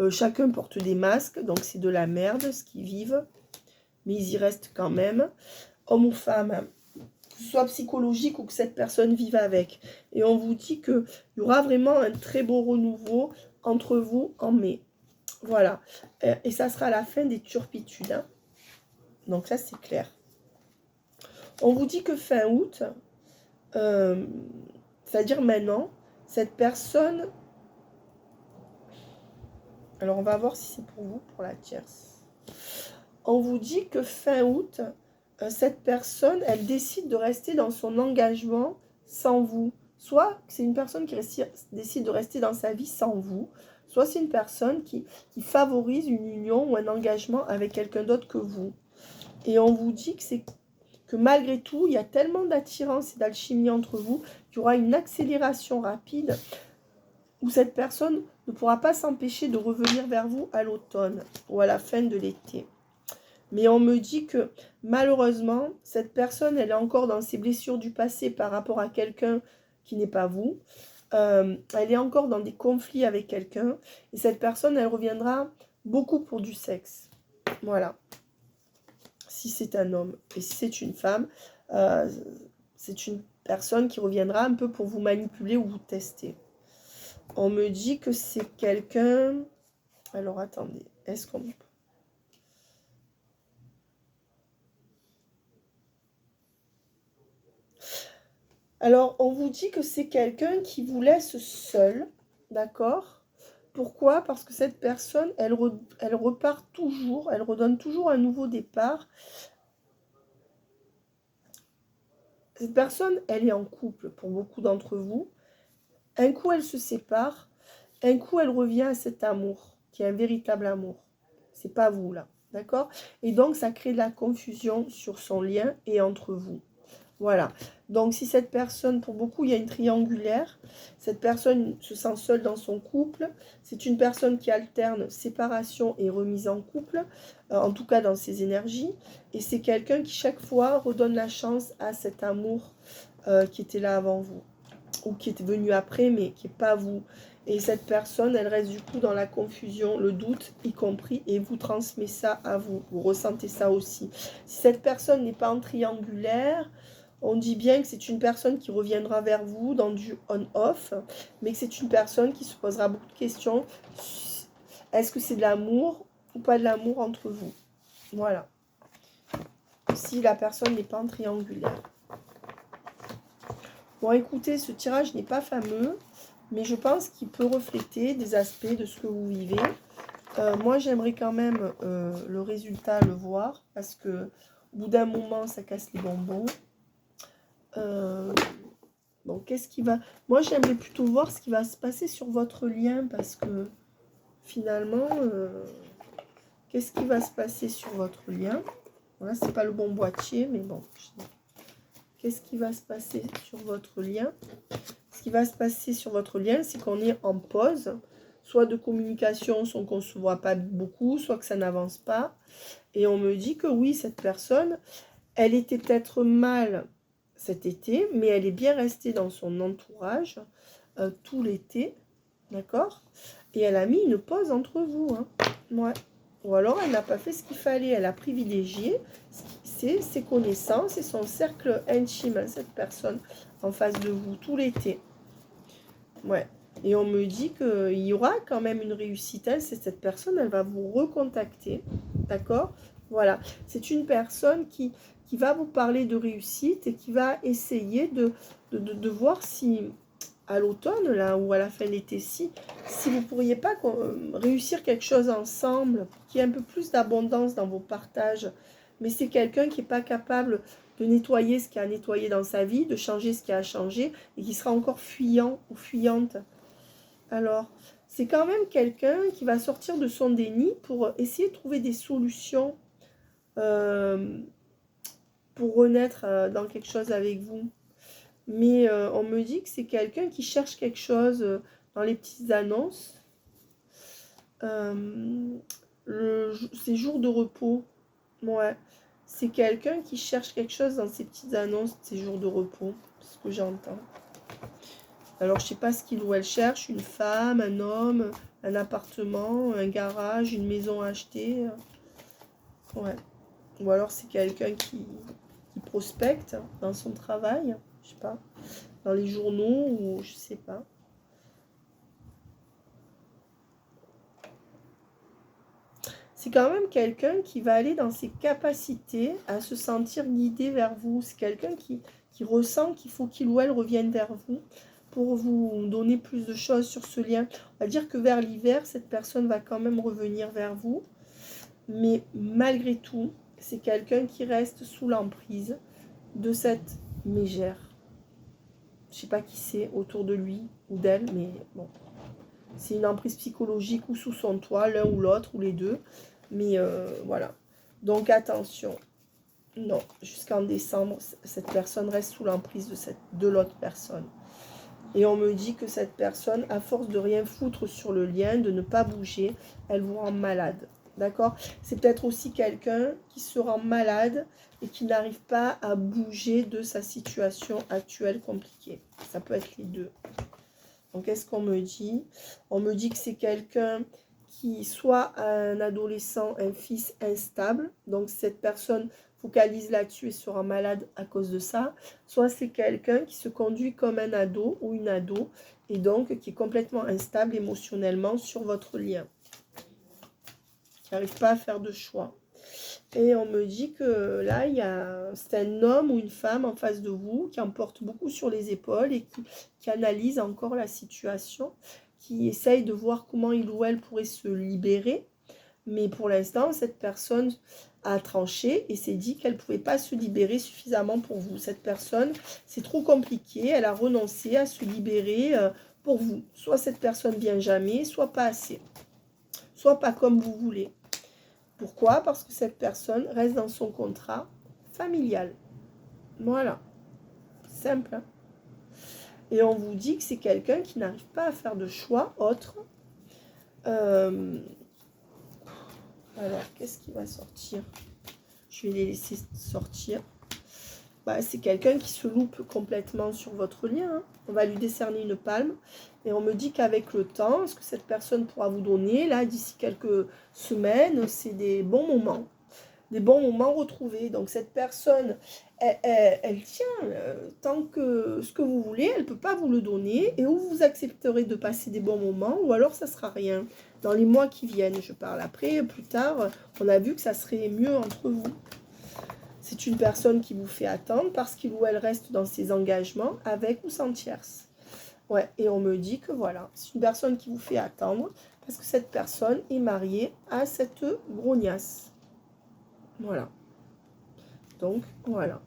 Speaker 1: chacun porte des masques. Donc c'est de la merde ce qu'ils vivent, mais ils y restent quand même. Homme ou femme, que ce soit psychologique ou que cette personne vive avec. Et on vous dit qu'il y aura vraiment un très beau renouveau entre vous en mai. Voilà. Et ça sera la fin des turpitudes. Hein. Donc ça, c'est clair. On vous dit que fin août, c'est-à-dire maintenant, cette personne... Alors, on va voir si c'est pour vous, pour la tierce. On vous dit que fin août, cette personne, elle décide de rester dans son engagement sans vous. Soit c'est une personne qui décide de rester dans sa vie sans vous, soit c'est une personne qui favorise une union ou un engagement avec quelqu'un d'autre que vous. Et on vous dit que malgré tout, il y a tellement d'attirance et d'alchimie entre vous qu'il y aura une accélération rapide où cette personne ne pourra pas s'empêcher de revenir vers vous à l'automne ou à la fin de l'été. Mais on me dit que malheureusement, cette personne, elle est encore dans ses blessures du passé par rapport à quelqu'un qui n'est pas vous. Elle est encore dans des conflits avec quelqu'un. Et cette personne, elle reviendra beaucoup pour du sexe. Voilà. Si c'est un homme. Et si c'est une femme, c'est une personne qui reviendra un peu pour vous manipuler ou vous tester. On me dit que c'est quelqu'un... Alors, attendez. Est-ce qu'on... Alors, on vous dit que c'est quelqu'un qui vous laisse seul, d'accord? Pourquoi? Parce que cette personne, elle repart toujours, elle redonne toujours un nouveau départ. Cette personne, elle est en couple pour beaucoup d'entre vous. Un coup, elle se sépare. Un coup, elle revient à cet amour, qui est un véritable amour. C'est pas vous, là, d'accord? Et donc, ça crée de la confusion sur son lien et entre vous. Voilà. Donc, si cette personne, pour beaucoup, il y a une triangulaire, cette personne se sent seule dans son couple, c'est une personne qui alterne séparation et remise en couple, en tout cas dans ses énergies, et c'est quelqu'un qui, chaque fois, redonne la chance à cet amour qui était là avant vous, ou qui est venu après, mais qui n'est pas vous. Et cette personne, elle reste du coup dans la confusion, le doute y compris, et vous transmet ça à vous. Vous ressentez ça aussi. Si cette personne n'est pas en triangulaire, on dit bien que c'est une personne qui reviendra vers vous dans du on-off, mais que c'est une personne qui se posera beaucoup de questions. Est-ce que c'est de l'amour ou pas de l'amour entre vous? Voilà. Si la personne n'est pas en triangulaire. Bon, écoutez, ce tirage n'est pas fameux, mais je pense qu'il peut refléter des aspects de ce que vous vivez. Moi, j'aimerais quand même le résultat, le voir, parce que au bout d'un moment, ça casse les bonbons. Bon, qu'est-ce qui va... Moi, j'aimerais plutôt voir ce qui va se passer sur votre lien, parce que finalement, qu'est-ce qui va se passer sur votre lien? Voilà, c'est pas le bon boîtier, mais bon. Qu'est-ce qui va se passer sur votre lien? Ce qui va se passer sur votre lien, c'est qu'on est en pause, soit de communication, soit qu'on ne se voit pas beaucoup, soit que ça n'avance pas. Et on me dit que oui, cette personne, elle était peut-être mal cet été, mais elle est bien restée dans son entourage tout l'été, d'accord? Et elle a mis une pause entre vous, hein. Ouais. Ou alors elle n'a pas fait ce qu'il fallait, elle a privilégié ses connaissances et son cercle intime, hein, cette personne en face de vous tout l'été. Ouais. Et on me dit qu'il y aura quand même une réussite, hein, c'est cette personne, elle va vous recontacter, d'accord? Voilà, c'est une personne qui va vous parler de réussite et qui va essayer de voir si, à l'automne, là, ou à la fin de l'été, si vous ne pourriez pas réussir quelque chose ensemble, qu'il y ait un peu plus d'abondance dans vos partages. Mais c'est quelqu'un qui n'est pas capable de nettoyer ce qui a nettoyé dans sa vie, de changer ce qui a changé, et qui sera encore fuyant ou fuyante. Alors, c'est quand même quelqu'un qui va sortir de son déni pour essayer de trouver des solutions pour renaître dans quelque chose avec vous. Mais on me dit que c'est quelqu'un qui cherche quelque chose dans les petites annonces. Ces jours de repos. Ouais. C'est quelqu'un qui cherche quelque chose dans ces petites annonces, ces jours de repos. C'est ce que j'entends. Alors, je sais pas ce qu'il ou elle cherche. Une femme, un homme, un appartement, un garage, une maison achetée. Ouais. Ou alors, c'est quelqu'un qui prospecte dans son travail. Je sais pas. Dans les journaux ou je sais pas. c'est quand même quelqu'un qui va aller dans ses capacités à se sentir guidé vers vous. C'est quelqu'un qui ressent qu'il faut qu'il ou elle revienne vers vous pour vous donner plus de choses sur ce lien. On va dire que vers l'hiver, cette personne va quand même revenir vers vous. Mais malgré tout, c'est quelqu'un qui reste sous l'emprise de cette mégère. Je ne sais pas qui c'est autour de lui ou d'elle, mais bon. C'est une emprise psychologique ou sous son toit, l'un ou l'autre, ou les deux. Mais voilà. Donc attention. Non, jusqu'en décembre, cette personne reste sous l'emprise de l'autre personne. Et on me dit que cette personne, à force de rien foutre sur le lien, de ne pas bouger, elle vous rend malade. D'accord? C'est peut-être aussi quelqu'un qui se rend malade et qui n'arrive pas à bouger de sa situation actuelle compliquée. Ça peut être les deux. Donc, qu'est-ce qu'on me dit? On me dit que c'est quelqu'un qui soit un adolescent, un fils instable. Donc, cette personne focalise là-dessus et sera malade à cause de ça. Soit c'est quelqu'un qui se conduit comme un ado ou une ado et donc qui est complètement instable émotionnellement sur votre lien. Qui n'arrive pas à faire de choix. Et on me dit que là, c'est un homme ou une femme en face de vous qui en porte beaucoup sur les épaules et qui analyse encore la situation, qui essaye de voir comment il ou elle pourrait se libérer. Mais pour l'instant, cette personne a tranché et s'est dit qu'elle ne pouvait pas se libérer suffisamment pour vous. Cette personne, c'est trop compliqué, elle a renoncé à se libérer pour vous. Soit cette personne vient jamais, soit pas assez. Soit pas comme vous voulez. Pourquoi? Parce que cette personne reste dans son contrat familial. Voilà. Simple. Hein? Et on vous dit que c'est quelqu'un qui n'arrive pas à faire de choix autre. Alors, qu'est-ce qui va sortir? Je vais les laisser sortir. C'est quelqu'un qui se loupe complètement sur votre lien. Hein. On va lui décerner une palme. Et on me dit qu'avec le temps, ce que cette personne pourra vous donner, là, d'ici quelques semaines, c'est des bons moments. Des bons moments retrouvés. Donc, cette personne, elle tient tant que ce que vous voulez, elle ne peut pas vous le donner. Et où vous accepterez de passer des bons moments, ou alors ça ne sera rien. Dans les mois qui viennent, je parle après, plus tard, on a vu que ça serait mieux entre vous. C'est une personne qui vous fait attendre parce qu'il ou elle reste dans ses engagements avec ou sans tierce. Ouais, et on me dit que voilà, c'est une personne qui vous fait attendre parce que cette personne est mariée à cette grognasse. Voilà. Donc, voilà.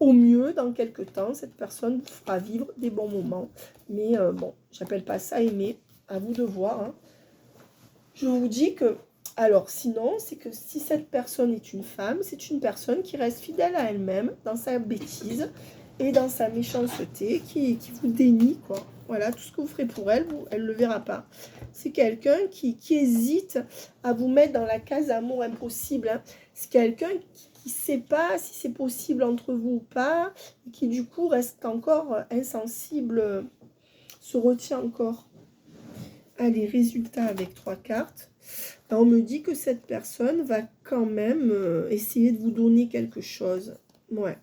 Speaker 1: Au mieux, dans quelques temps, cette personne vous fera vivre des bons moments. Mais bon, j'appelle pas ça aimer. À vous de voir. Hein. Je vous dis que... Alors, sinon, c'est que si cette personne est une femme, c'est une personne qui reste fidèle à elle-même, dans sa bêtise et dans sa méchanceté, qui vous dénie, quoi. Voilà, tout ce que vous ferez pour elle, elle ne le verra pas. C'est quelqu'un qui hésite à vous mettre dans la case amour impossible. Hein. C'est quelqu'un qui ne sait pas si c'est possible entre vous ou pas, et qui du coup reste encore insensible, se retient encore. Allez, résultat avec 3 cartes. On me dit que cette personne va quand même essayer de vous donner quelque chose. Ouais.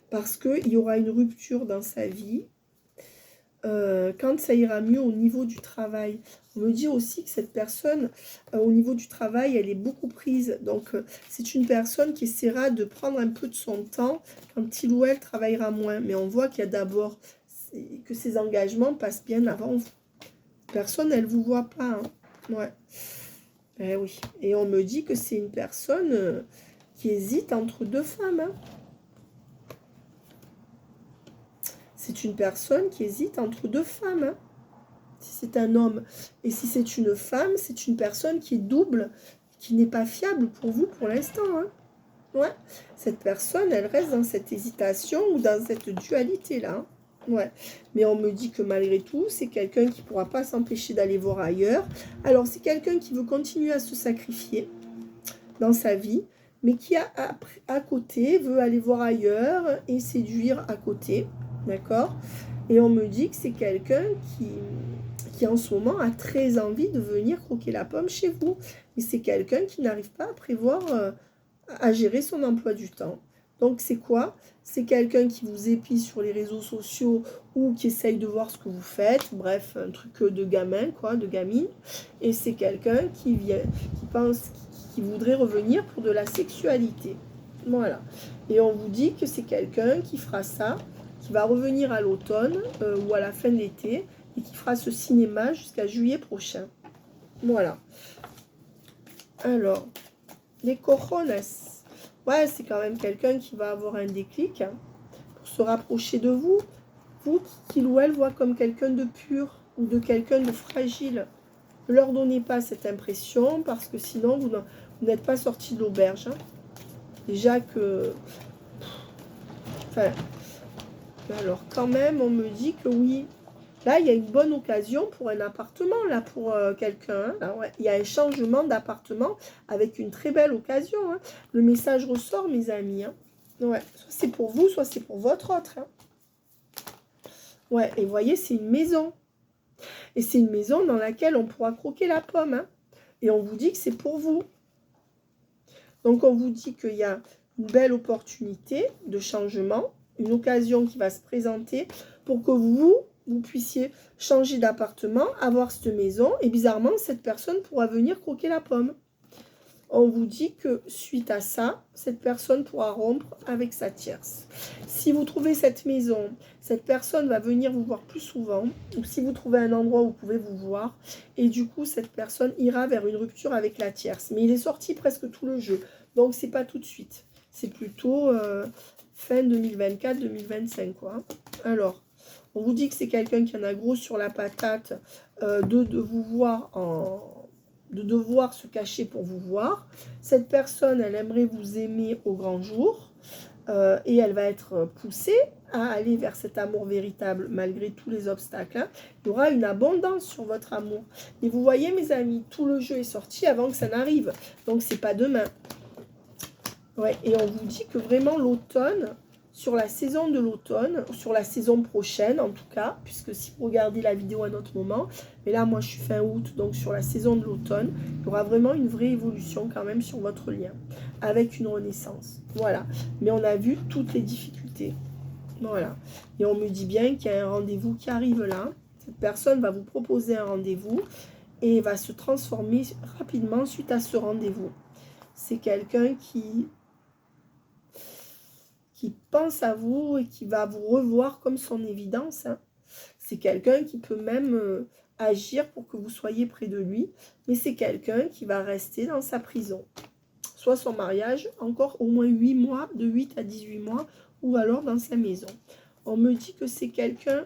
Speaker 1: Parce qu'il y aura une rupture dans sa vie. Quand ça ira mieux au niveau du travail. On me dit aussi que cette personne, au niveau du travail, elle est beaucoup prise. Donc, c'est une personne qui essaiera de prendre un peu de son temps quand il ou elle travaillera moins. Mais on voit qu'il y a d'abord que ses engagements passent bien avant vous. Personne, elle ne vous voit pas. Hein. Ouais. Eh oui. Et on me dit que c'est une personne qui hésite entre deux femmes. Hein. C'est une personne qui hésite entre deux femmes. Hein. Si c'est un homme. Et si c'est une femme, c'est une personne qui est double, qui n'est pas fiable pour vous pour l'instant. Hein. Ouais. Cette personne, elle reste dans cette hésitation ou dans cette dualité-là. Hein. Ouais, mais on me dit que malgré tout, c'est quelqu'un qui ne pourra pas s'empêcher d'aller voir ailleurs. Alors, c'est quelqu'un qui veut continuer à se sacrifier dans sa vie, mais qui, à côté, veut aller voir ailleurs et séduire à côté. D'accord? Et on me dit que c'est quelqu'un qui, en ce moment, a très envie de venir croquer la pomme chez vous. Mais c'est quelqu'un qui n'arrive pas à prévoir, à gérer son emploi du temps. Donc, c'est quoi? C'est quelqu'un qui vous épie sur les réseaux sociaux ou qui essaye de voir ce que vous faites. Bref, un truc de gamin, quoi, de gamine. Et c'est quelqu'un qui qui voudrait revenir pour de la sexualité. Voilà. Et on vous dit que c'est quelqu'un qui fera ça, qui va revenir à l'automne ou à la fin de l'été et qui fera ce cinéma jusqu'à juillet prochain. Voilà. Alors, les cojones. Ouais, c'est quand même quelqu'un qui va avoir un déclic pour se rapprocher de vous. Vous, qu'il ou elle voit comme quelqu'un de pur ou de quelqu'un de fragile. Ne leur donnez pas cette impression parce que sinon, vous n'êtes pas sorti de l'auberge. Hein. Déjà que... Enfin, alors quand même, on me dit que oui. Là, il y a une bonne occasion pour un appartement, là, pour quelqu'un. Hein. Ouais. Il y a un changement d'appartement avec une très belle occasion. Hein. Le message ressort, mes amis. Hein. Ouais. Soit c'est pour vous, soit c'est pour votre autre. Hein. Ouais, et vous voyez, c'est une maison. Et c'est une maison dans laquelle on pourra croquer la pomme. Hein. Et on vous dit que c'est pour vous. Donc, on vous dit qu'il y a une belle opportunité de changement, une occasion qui va se présenter pour que vous puissiez changer d'appartement, avoir cette maison. Et bizarrement, cette personne pourra venir croquer la pomme. On vous dit que suite à ça, cette personne pourra rompre avec sa tierce. Si vous trouvez cette maison, cette personne va venir vous voir plus souvent. Ou si vous trouvez un endroit où vous pouvez vous voir. Et du coup, cette personne ira vers une rupture avec la tierce. Mais il est sorti presque tout le jeu. Donc, c'est pas tout de suite. C'est plutôt fin 2024-2025, quoi. Alors, on vous dit que c'est quelqu'un qui en a gros sur la patate de vous voir de devoir se cacher pour vous voir. Cette personne, elle aimerait vous aimer au grand jour et elle va être poussée à aller vers cet amour véritable malgré tous les obstacles. Hein. Il y aura une abondance sur votre amour. Et vous voyez, mes amis, tout le jeu est sorti avant que ça n'arrive. Donc, c'est pas demain. Ouais, et on vous dit que vraiment l'automne, sur la saison de l'automne, sur la saison prochaine en tout cas, puisque si vous regardez la vidéo à un autre moment, mais là moi je suis fin août, donc sur la saison de l'automne, il y aura vraiment une vraie évolution quand même sur votre lien, avec une renaissance. Voilà, mais on a vu toutes les difficultés. Voilà, et on me dit bien qu'il y a un rendez-vous qui arrive là. Cette personne va vous proposer un rendez-vous et va se transformer rapidement suite à ce rendez-vous. C'est quelqu'un qui pense à vous et qui va vous revoir comme son évidence. Hein. C'est quelqu'un qui peut même agir pour que vous soyez près de lui, mais c'est quelqu'un qui va rester dans sa prison. Soit son mariage, encore au moins 8 mois, de 8 à 18 mois, ou alors dans sa maison. On me dit que c'est quelqu'un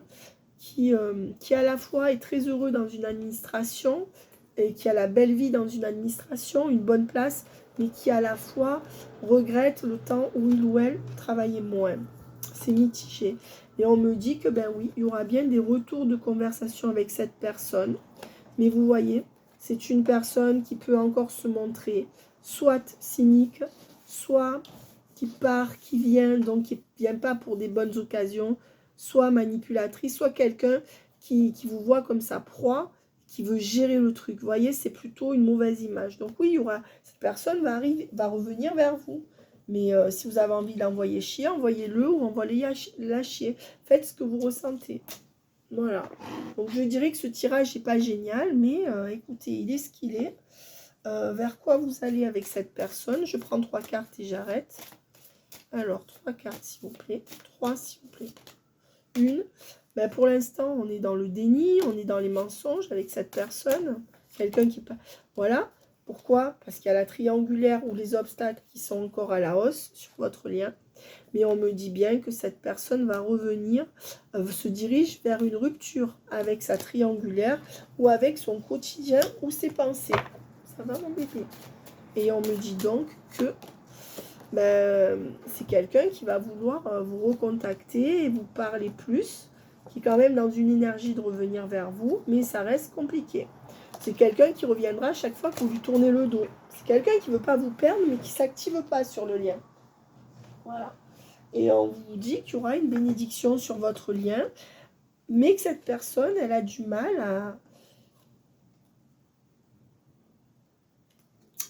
Speaker 1: qui à la fois est très heureux dans une administration, et qui a la belle vie dans une administration, une bonne place, mais qui à la fois regrette le temps où il ou elle travaillait moins. C'est mitigé. Et on me dit que ben oui, il y aura bien des retours de conversation avec cette personne. Mais vous voyez, c'est une personne qui peut encore se montrer soit cynique, soit qui part, qui vient, donc qui ne vient pas pour des bonnes occasions, soit manipulatrice, soit quelqu'un qui vous voit comme sa proie, qui veut gérer le truc. Vous voyez, c'est plutôt une mauvaise image. Donc oui, il y aura, cette personne va revenir vers vous. Mais si vous avez envie d'envoyer chier, envoyez-le ou envoyez-la chier. Faites ce que vous ressentez. Voilà. Donc je dirais que ce tirage n'est pas génial, mais écoutez, il est ce qu'il est. Vers quoi vous allez avec cette personne? Je prends 3 cartes et j'arrête. Alors, 3 cartes, s'il vous plaît. 3, s'il vous plaît. Une. Ben, pour l'instant, on est dans le déni, on est dans les mensonges avec cette personne. Quelqu'un qui... Voilà. Pourquoi? Parce qu'il y a la triangulaire ou les obstacles qui sont encore à la hausse sur votre lien. Mais on me dit bien que cette personne va revenir, se dirige vers une rupture avec sa triangulaire ou avec son quotidien ou ses pensées. Ça va m'embêter. Et on me dit donc que c'est quelqu'un qui va vouloir vous recontacter et vous parler plus, qui est quand même dans une énergie de revenir vers vous, mais ça reste compliqué. C'est quelqu'un qui reviendra à chaque fois que vous lui tournez le dos. C'est quelqu'un qui ne veut pas vous perdre, mais qui ne s'active pas sur le lien. Voilà. Et on vous dit qu'il y aura une bénédiction sur votre lien, mais que cette personne, elle a du mal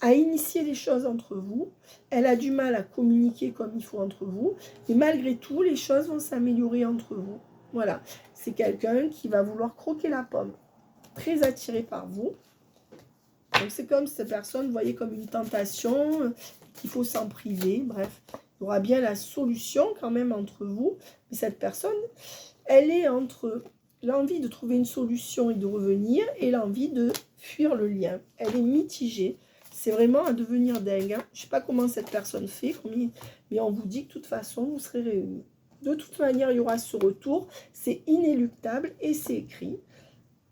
Speaker 1: à initier les choses entre vous. Elle a du mal à communiquer comme il faut entre vous. Et malgré tout, les choses vont s'améliorer entre vous. Voilà. C'est quelqu'un qui va vouloir croquer la pomme. Très attiré par vous. Donc c'est comme cette personne, vous voyez, comme une tentation, qu'il faut s'en priver. Bref, il y aura bien la solution quand même entre vous. Mais cette personne, elle est entre l'envie de trouver une solution et de revenir et l'envie de fuir le lien. Elle est mitigée. C'est vraiment à devenir dingue. Hein. Je ne sais pas comment cette personne fait, mais on vous dit que de toute façon, vous serez réunis. De toute manière, il y aura ce retour. C'est inéluctable et c'est écrit.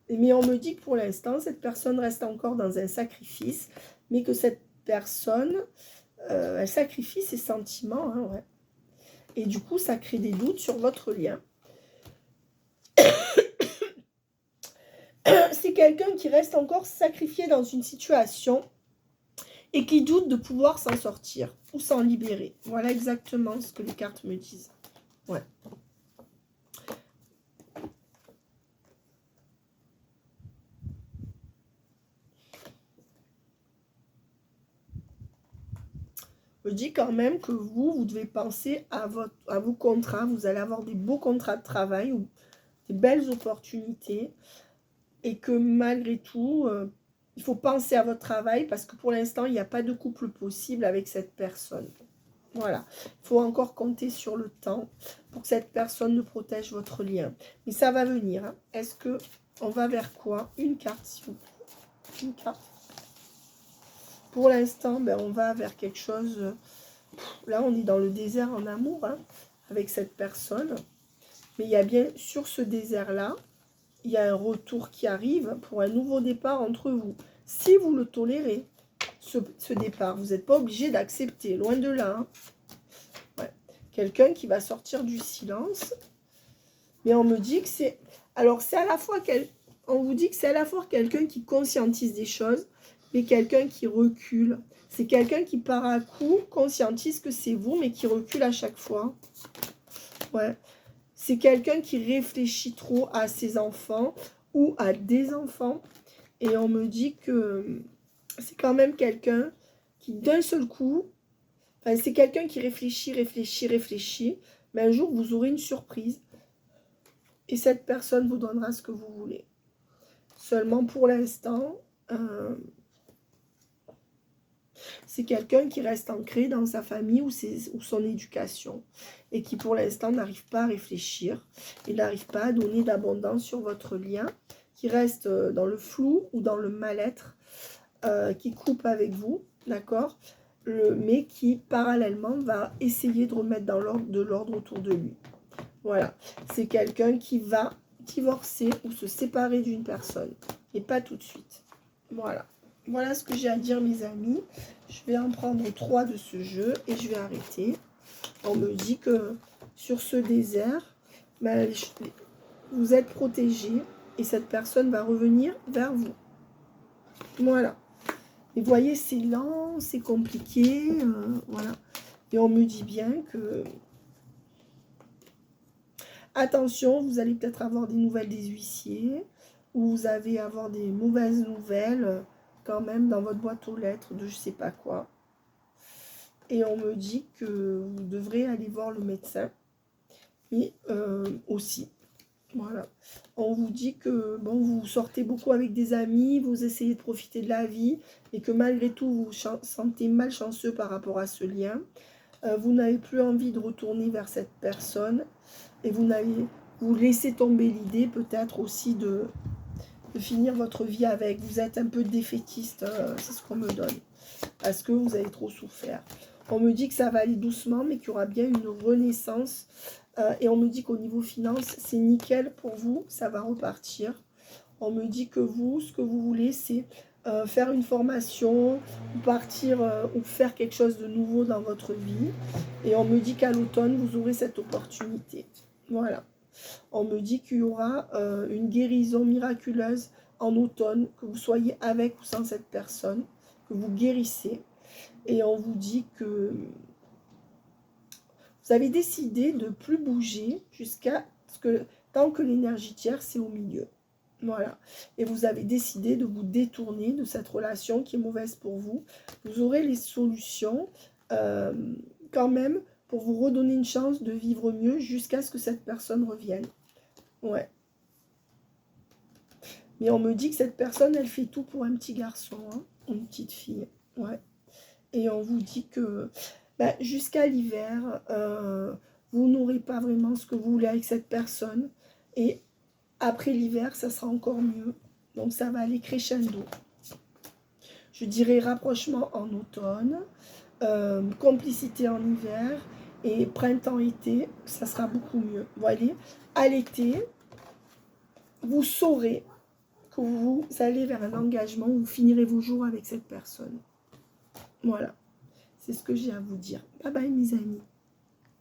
Speaker 1: Mais on me dit que pour l'instant, cette personne reste encore dans un sacrifice, mais que cette personne, elle sacrifie ses sentiments. Hein, ouais. Et du coup, ça crée des doutes sur votre lien. C'est quelqu'un qui reste encore sacrifié dans une situation et qui doute de pouvoir s'en sortir ou s'en libérer. Voilà exactement ce que les cartes me disent. Ouais. Je dis quand même que vous devez penser à vos contrats. Vous allez avoir des beaux contrats de travail ou des belles opportunités. Et que malgré tout, il faut penser à votre travail parce que pour l'instant, il n'y a pas de couple possible avec cette personne. Voilà. Il faut encore compter sur le temps pour que cette personne ne protège votre lien. Mais ça va venir. Hein. Est-ce que on va vers quoi? Une carte, s'il vous plaît. Une carte. Pour l'instant, ben, on va vers quelque chose... Là, on est dans le désert en amour hein, avec cette personne. Mais il y a bien, sur ce désert-là, il y a un retour qui arrive pour un nouveau départ entre vous. Si vous le tolérez, ce départ, vous n'êtes pas obligé d'accepter, loin de là. Hein. Ouais. Quelqu'un qui va sortir du silence. Mais on me dit que c'est... Alors, c'est à la fois... On vous dit que c'est à la fois quelqu'un qui conscientise des choses, mais quelqu'un qui recule. C'est quelqu'un qui, par un coup, conscientise que c'est vous, mais qui recule à chaque fois. Ouais. C'est quelqu'un qui réfléchit trop à ses enfants ou à des enfants. Et on me dit que c'est quand même quelqu'un qui, d'un seul coup, enfin, c'est quelqu'un qui réfléchit. Mais un jour, vous aurez une surprise. Et cette personne vous donnera ce que vous voulez. Seulement pour l'instant, c'est quelqu'un qui reste ancré dans sa famille ou son éducation et qui pour l'instant n'arrive pas à réfléchir et n'arrive pas à donner d'abondance sur votre lien, qui reste dans le flou ou dans le mal-être, qui coupe avec vous, d'accord, mais qui parallèlement va essayer de remettre de l'ordre autour de lui. Voilà, c'est quelqu'un qui va divorcer ou se séparer d'une personne et pas tout de suite. Voilà. Voilà ce que j'ai à dire, mes amis. Je vais en prendre 3 de ce jeu et je vais arrêter. On me dit que sur ce désert, ben, vous êtes protégé et cette personne va revenir vers vous. Voilà. Et vous voyez, c'est lent, c'est compliqué. Voilà. Et on me dit bien que... Attention, vous allez peut-être avoir des nouvelles des huissiers ou vous allez avoir des mauvaises nouvelles quand même dans votre boîte aux lettres de je sais pas quoi. Et on me dit que vous devrez aller voir le médecin. Mais aussi, voilà. On vous dit que bon, vous sortez beaucoup avec des amis, vous essayez de profiter de la vie et que malgré tout, vous vous sentez malchanceux par rapport à ce lien. Vous n'avez plus envie de retourner vers cette personne et vous laissez tomber l'idée peut-être aussi de finir votre vie avec. Vous êtes un peu défaitiste, c'est ce qu'on me donne, parce que vous avez trop souffert. On me dit que ça va aller doucement, mais qu'il y aura bien une renaissance. Et on me dit qu'au niveau finance, c'est nickel pour vous, ça va repartir. On me dit que vous, ce que vous voulez, c'est faire une formation, ou partir, ou faire quelque chose de nouveau dans votre vie. Et on me dit qu'à l'automne, vous aurez cette opportunité. Voilà. On me dit qu'il y aura une guérison miraculeuse en automne, que vous soyez avec ou sans cette personne, que vous guérissez. Et on vous dit que vous avez décidé de ne plus bouger jusqu'à ce que, tant que l'énergie tierce est au milieu. Voilà. Et vous avez décidé de vous détourner de cette relation qui est mauvaise pour vous. Vous aurez les solutions quand même pour vous redonner une chance de vivre mieux jusqu'à ce que cette personne revienne. Ouais. Mais on me dit que cette personne, elle fait tout pour un petit garçon. Hein. Une petite fille, ouais. Et on vous dit que bah, jusqu'à l'hiver, vous n'aurez pas vraiment ce que vous voulez avec cette personne. Et après l'hiver, ça sera encore mieux. Donc ça va aller crescendo. Je dirais rapprochement en automne, complicité en hiver et printemps-été, ça sera beaucoup mieux. Voilà. À l'été, vous saurez que vous allez vers un engagement, vous finirez vos jours avec cette personne. Voilà. C'est ce que j'ai à vous dire. Bye bye mes amis.